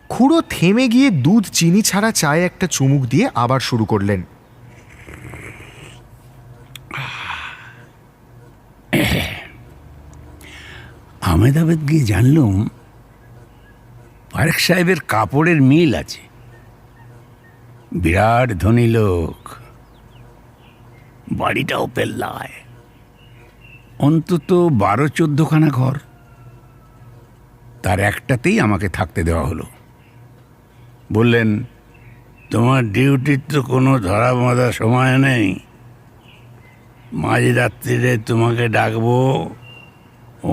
খুড়ো থেমে গিয়ে দুধ চিনি ছাড়া চায়ে একটা চুমুক দিয়ে আবার শুরু করলেন। আহমেদাবাদ গিয়ে জানলুম পারেখ সাহেবের কাপড়ের মিল আছে। বিরাট ধনী লোক, বাড়িটাও পেল্লায়, অন্তত 12-14খানা ঘর। তার একটাতেই আমাকে থাকতে দেওয়া হলো। বললেন, তোমার ডিউটির তো কোনো ধরা বাঁধা সময় নেই। মাঝরাত্রিরে তোমাকে ডাকবো,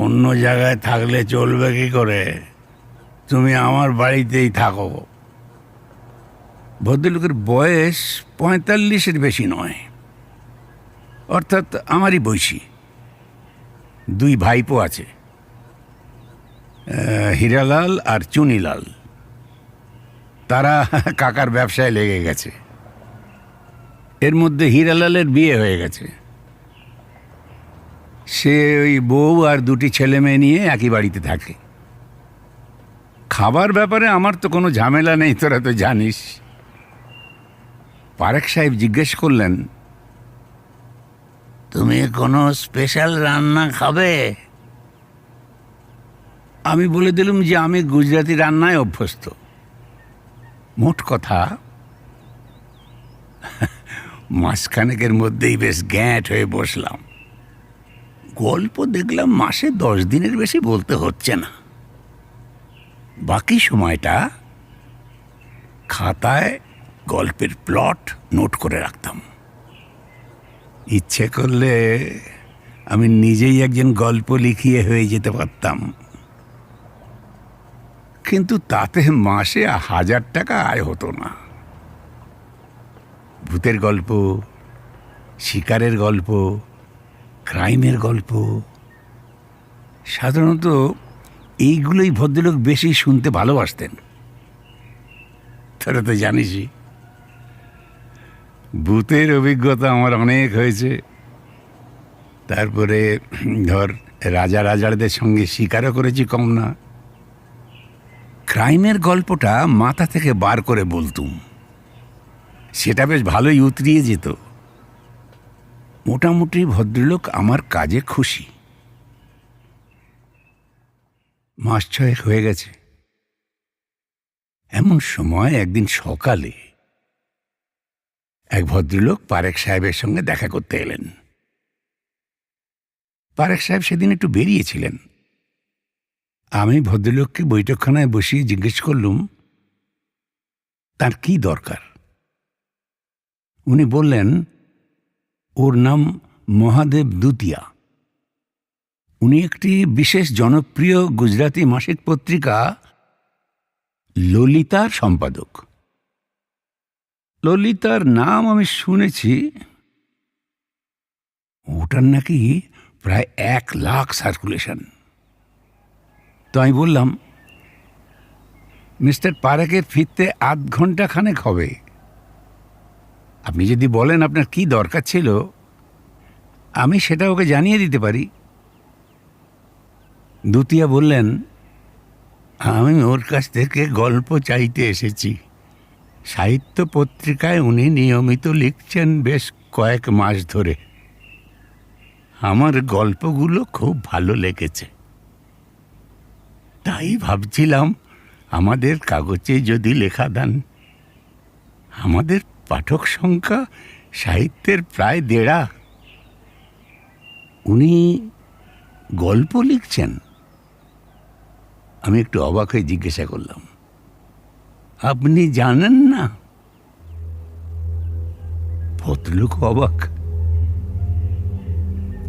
অন্য জায়গায় থাকলে চলবে কি করে? তুমি আমার বাড়িতেই থাকো। ভদ্রলোকের বয়স 45-এর বেশি নয়, অর্থাৎ আমারই বয়সী। 2 ভাইপো আছে, হীরালাল আর চুনিলাল। তারা কাকার ব্যবসায় লেগে গেছে। এর মধ্যে হীরালালের বিয়ে হয়ে গেছে। সে ওই বউ আর 2টি ছেলে মেয়ে নিয়ে একই বাড়িতে থাকে। খাবার ব্যাপারে আমার তো কোনো ঝামেলা নেই, তোরা তো জানিস। পারেখ সাহেব জিজ্ঞেস করলেন, তুমি কোনো স্পেশাল রান্না খাবে? আমি বলে দিলাম যে আমি গুজরাটি রান্নায় অভ্যস্ত। মোট কথা মাসখানেকের মধ্যেই বেশ গ্যাঁট হয়ে বসলাম। গল্প দেখলাম মাসে 10 দিনের বেশি বলতে হচ্ছে না। বাকি সময়টা খাতায় গল্পের প্লট নোট করে রাখতাম। ইচ্ছে করলে আমি নিজেই একজন গল্প লিখিয়ে হয়ে যেতে পারতাম, কিন্তু তাতে মাসে 1000 টাকা আয় হতো না। ভূতের গল্প, শিকারের গল্প, ক্রাইমের গল্প, সাধারণত এইগুলোই ভদ্রলোক বেশি শুনতে ভালোবাসতেন। তোরা তো জানিসই, ভূতের অভিজ্ঞতা আমার অনেক হয়েছে। তারপরে ধর রাজা রাজারদের সঙ্গে শিকারও করেছি কম না। ক্রাইমের গল্পটা মাথা থেকে বার করে বলতুম, সেটা বেশ ভালোই উতরিয়ে যেত। মোটামুটি ভদ্রলোক আমার কাজে খুশি। মাস 6 হয়ে গেছে। এমন সময় একদিন সকালে এক ভদ্রলোক পারেখ সাহেবের সঙ্গে দেখা করতে এলেন। পারেখ সাহেব সেদিন একটু বেরিয়েছিলেন। আমি ভদ্রলোককে বৈঠকখানায় বসিয়ে জিজ্ঞেস করলুম তার কি দরকার। উনি বললেন ওর নাম মহাদেব দুতিয়া। উনি একটি বিশেষ জনপ্রিয় গুজরাটি মাসিক পত্রিকা ললিতার সম্পাদক। ললিতার নাম আমি শুনেছি, ওটার নাকি প্রায় 1 লাখ সার্কুলেশন। তো আমি বললাম, মিস্টার পারেখের ফিরতে 8 ঘন্টা খানেক হবে। আপনি যদি বলেন আপনার কি দরকার ছিল, আমি সেটা ওকে জানিয়ে দিতে পারি। দুতিয়া বললেন, আমি ওর কাছ থেকে গল্প চাইতে এসেছি। সাহিত্য পত্রিকায় উনি নিয়মিত লিখছেন বেশ কয়েক মাস ধরে। আমার গল্পগুলো খুব ভালো লেগেছে, তাই ভাবছিলাম আমাদের কাগজে যদি লেখা দেন। আমাদের পাঠক সংখ্যা সাহিত্যের প্রায় 1.5। উনি গল্প লিখছেন? আমি একটু অবাক হয়ে জিজ্ঞাসা করলাম, আপনি জানেন না? ভদ্রলোক অবাক,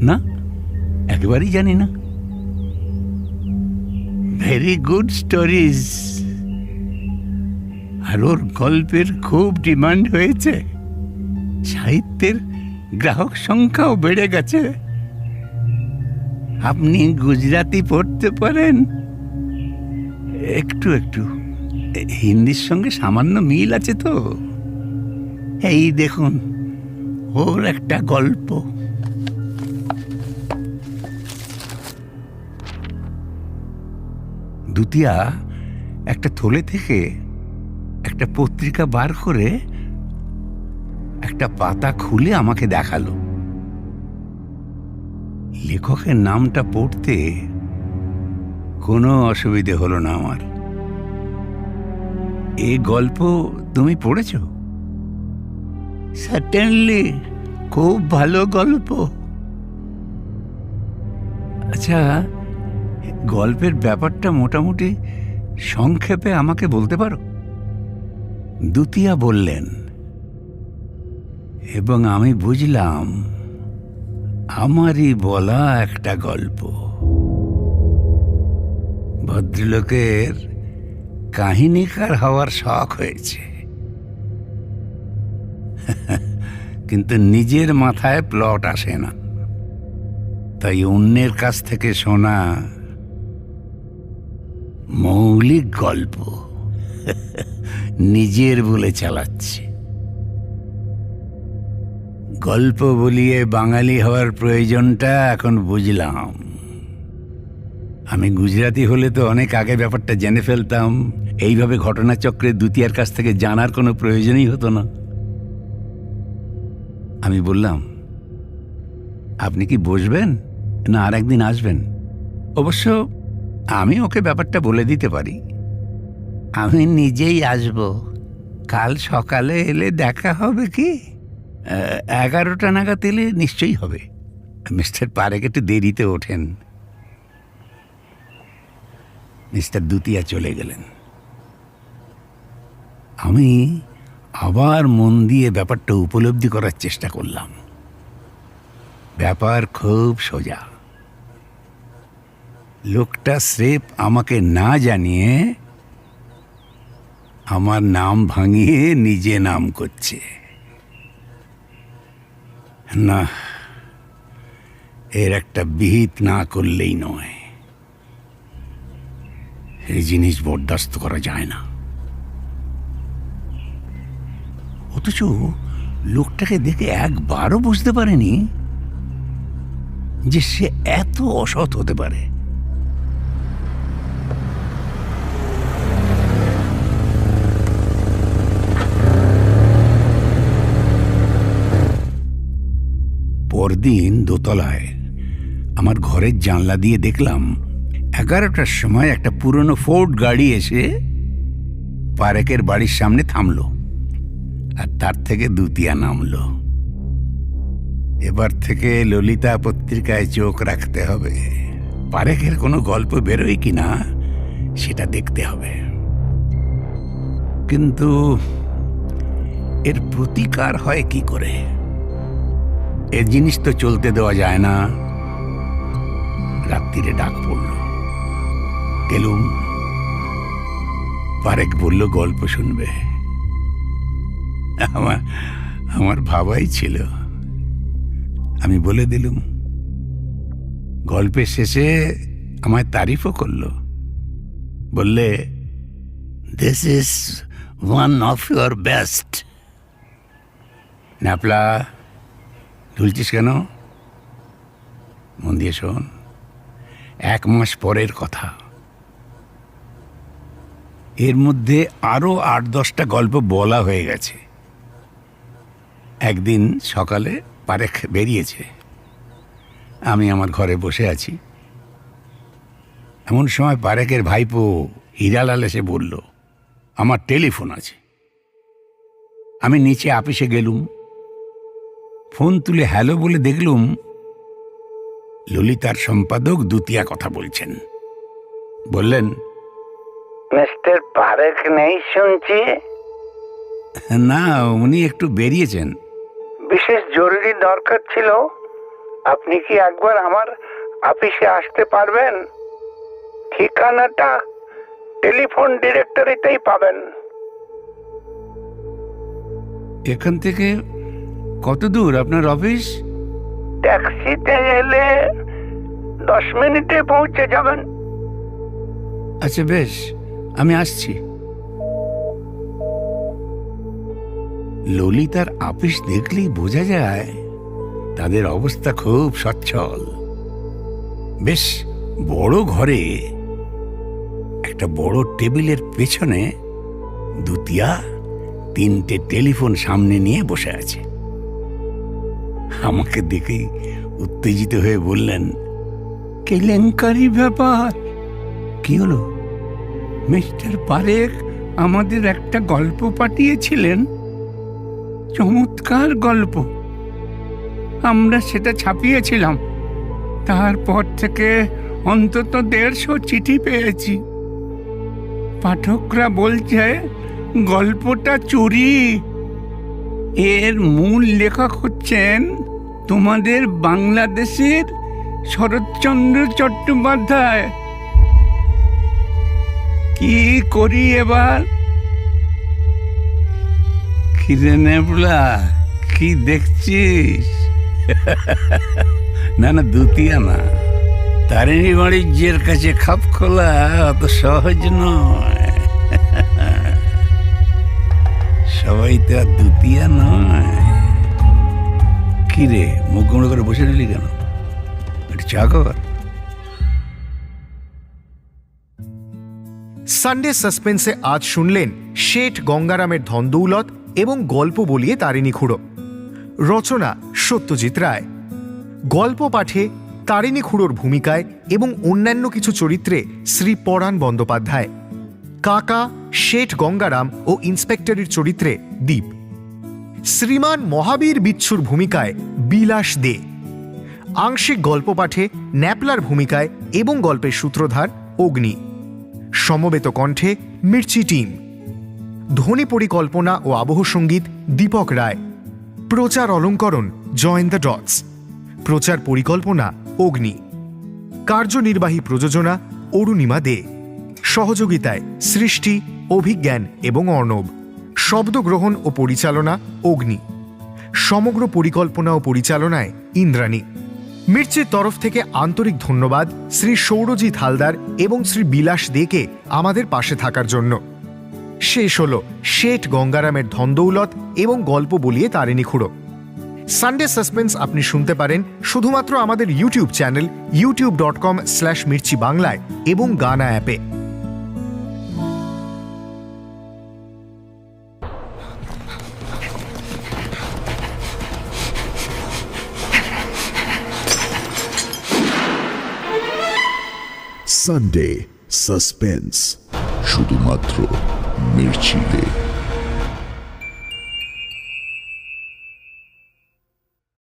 না একেবারেই জানি না। Very good stories. আর ওর গল্পের খুব ডিমান্ড হয়েছে, সাহিত্যের গ্রাহক সংখ্যাও বেড়ে গেছে। আপনি গুজরাটি পড়তে পারেন? একটু একটু, হিন্দির সঙ্গে সামান্য মিল আছে তো। এই দেখুন ওর একটা গল্প। দুতিয়া একটা থলে থেকে একটা পত্রিকা বার করে একটা পাতা খুলে আমাকে দেখালো। লেখকের নামটা পড়তে কোনো অসুবিধে হলো না আমার। এই গল্প তুমি পড়েছ? সার্টেনলি, খুব ভালো গল্প। আচ্ছা, গল্পের ব্যাপারটা মোটামুটি সংক্ষেপে আমাকে বলতে পারো? দুতিয়া বললেন, এবং আমি বুঝলাম আমারই বলা একটা গল্প। ভদ্রলোকের কাহিনীকার হওয়ার শখ হয়েছে, কিন্তু নিজের মাথায় প্লট আসে না, তাই অন্যের কাছ থেকে শোনা মৌলিক গল্প নিজের বলে চালাচ্ছে। গল্প বলিয়ে বাঙালি হওয়ার প্রয়োজনটা এখন বুঝলাম। আমি গুজরাটি হলে তো অনেক আগে ব্যাপারটা জেনে ফেলতাম। এইভাবে ঘটনাচক্রে দুতিয়ার কাছ থেকে জানার কোনো প্রয়োজনই হতো না। আমি বললাম, আপনি কি বসবেন না আর একদিন আসবেন? অবশ্য আমি ওকে ব্যাপারটা বলে দিতে পারি। আমি নিজেই আসব, কাল সকালে এলে দেখা হবে কি? 11টা নাগাদ এলে নিশ্চয়ই হবে। মিস্টার পারেক একটু দেরিতে ওঠেন। মিস্টার দুতিয়া চলে গেলেন। আমি আবার মন দিয়ে ব্যাপারটা উপলব্ধি করার চেষ্টা করলাম। ব্যাপার খুব সোজা। লোকটা স্রেফ আমাকে না জানিয়ে আমার নাম ভাঙিয়ে নিজে নাম করছে। না, এর একটা বিহিত না করলেই নয়। এই জিনিস বরদাস্ত করা যায় না। অথচ লোকটাকে দেখে একবারও বুঝতে পারেনি যে সে এত অসৎ হতে পারে। পরদিন দোতলায় আমার ঘরের জানলা দিয়ে দেখলাম 11টার সময় একটা পুরনো ফোর্ড গাড়ি এসে পারেকের বাড়ির সামনে থামলো, আর তার থেকে দুতিয়া নামলো। এবার থেকে ললিতা পত্রিকায় চোখ রাখতে হবে। পারেকের কোনো গল্প বেরোয় কিনা সেটা দেখতে হবে। কিন্তু এর প্রতিকার হয় কি করে? এর জিনিস তো চলতে দেওয়া যায় না। রাত্রিরে ডাক পড়ল, গেলুম। পারেক বলল গল্প শুনবে। আমার ভাবাই ছিল। আমি বলে দিলুম। গল্পের শেষে আমায় তারিফও করলো। বললে, this is one of your best. Napla, ঢুলছিস কেন? মন দিয়ে শোন। 1 মাস পরের কথা। এর মধ্যে আরো 8-10টা গল্প বলা হয়ে গেছে। একদিন সকালে পারেক বেরিয়েছে, আমি আমার ঘরে বসে আছি। এমন সময় পারেকের ভাইপো হীরালাল এসে বলল, আমার টেলিফোন আছে। আমি নিচে আপিসে গেলুম। ফোন তুলে হ্যালো বলে দেখলুম ললিতার সম্পাদক দুতিয়া কথা বলছেন। বললেন, মিস্টার পারেক নেই শুনছি? না, উনি একটু বেরিয়েছেন। বিশেষ জরুরি দরকার ছিল। আপনি কি একবার আমার অফিসে আসতে পারবেন? ঠিকানাটা টেলিফোন ডিরেক্টরিতেই পাবেন। এখান থেকে কত দূর আপনার অফিস? ট্যাক্সিতে এলে 10 মিনিটে পৌঁছে যাবেন। আচ্ছা বেশ, আমি আসছি। ললিতার অফিস দেখলেই বোঝা যায় তাদের অবস্থা খুব সচ্ছল। বেশ বড় ঘরে একটা বড় টেবিলের পেছনে দুতিয়া 3টে টেলিফোন সামনে নিয়ে বসে আছে। আমাকে দেখেই উত্তেজিত হয়ে বললেন, কেলেঙ্কারি ব্যাপার। কি হলো? মিস্টার পারেক আমাদের একটা গল্প পাঠিয়েছিলেন, চমৎকার গল্প। আমরা সেটা ছাপিয়েছিলাম। তারপর থেকে অন্তত 150 চিঠি পেয়েছি। পাঠকরা বলছে গল্পটা চুরি। এর মূল লেখক হচ্ছেন তোমাদের বাংলাদেশের শরৎচন্দ্র চট্টোপাধ্যায়। কি করি এবার? খিদে নেবলা, কি দেখছিস? না না, দুতিয়া না। তারিণী বাণিজ্যের কাছে খাপ খোলা অত সহজ নয়। সবাই তো আর দুতিয়া নয়। কি রে, মুখ গুঁড়ো করে বসে রইলি কেন? একটু চা কর। সানডে সাসপেন্সে আজ শুনলেন শেঠ গঙ্গারামের ধনদৌলত এবং গল্প বলিয়ে তারিণী খুড়ো। রচনা সত্যজিৎ রায়। গল্প পাঠে তারিণী খুড়োর ভূমিকায় এবং অন্যান্য কিছু চরিত্রে শ্রী পরাণ বন্দ্যোপাধ্যায়। কাকা, শেঠ গঙ্গারাম ও ইন্সপেক্টরের চরিত্রে দীপ। শ্রীমান মহাবীর বিচ্ছুর ভূমিকায় বিলাস দে। আংশিক গল্প পাঠে ন্যাপলার ভূমিকায় এবং গল্পের সূত্রধার অগ্নি। সমবেত কণ্ঠে মির্চি টিম। ধ্বনি পরিকল্পনা ও আবহ সঙ্গীত দীপক রায়। প্রচার অলঙ্করণ জয়েন দ্য ডটস। প্রচার পরিকল্পনা অগ্নি। কার্যনির্বাহী প্রযোজনা অরুণিমা দে। সহযোগিতায় সৃষ্টি, অভিজ্ঞান এবং অর্ণব। শব্দগ্রহণ ও পরিচালনা অগ্নি। সমগ্র পরিকল্পনা ও পরিচালনায় ইন্দ্রাণী। মির্চির তরফ থেকে আন্তরিক ধন্যবাদ শ্রী সৌরজিৎ হালদার এবং শ্রী বিলাস দেকে আমাদের পাশে থাকার জন্য। শেষ হল শেঠ গঙ্গারামের ধনদৌলত এবং গল্প বলিয়ে তারিণী খুড়ো। সানডে সাসপেন্স আপনি শুনতে পারেন শুধুমাত্র আমাদের ইউটিউব চ্যানেল youtube.com/mirchi বাংলায় এবং গানা অ্যাপে। সানডে সাসপেন্স শুধুমাত্র মির্চিতে।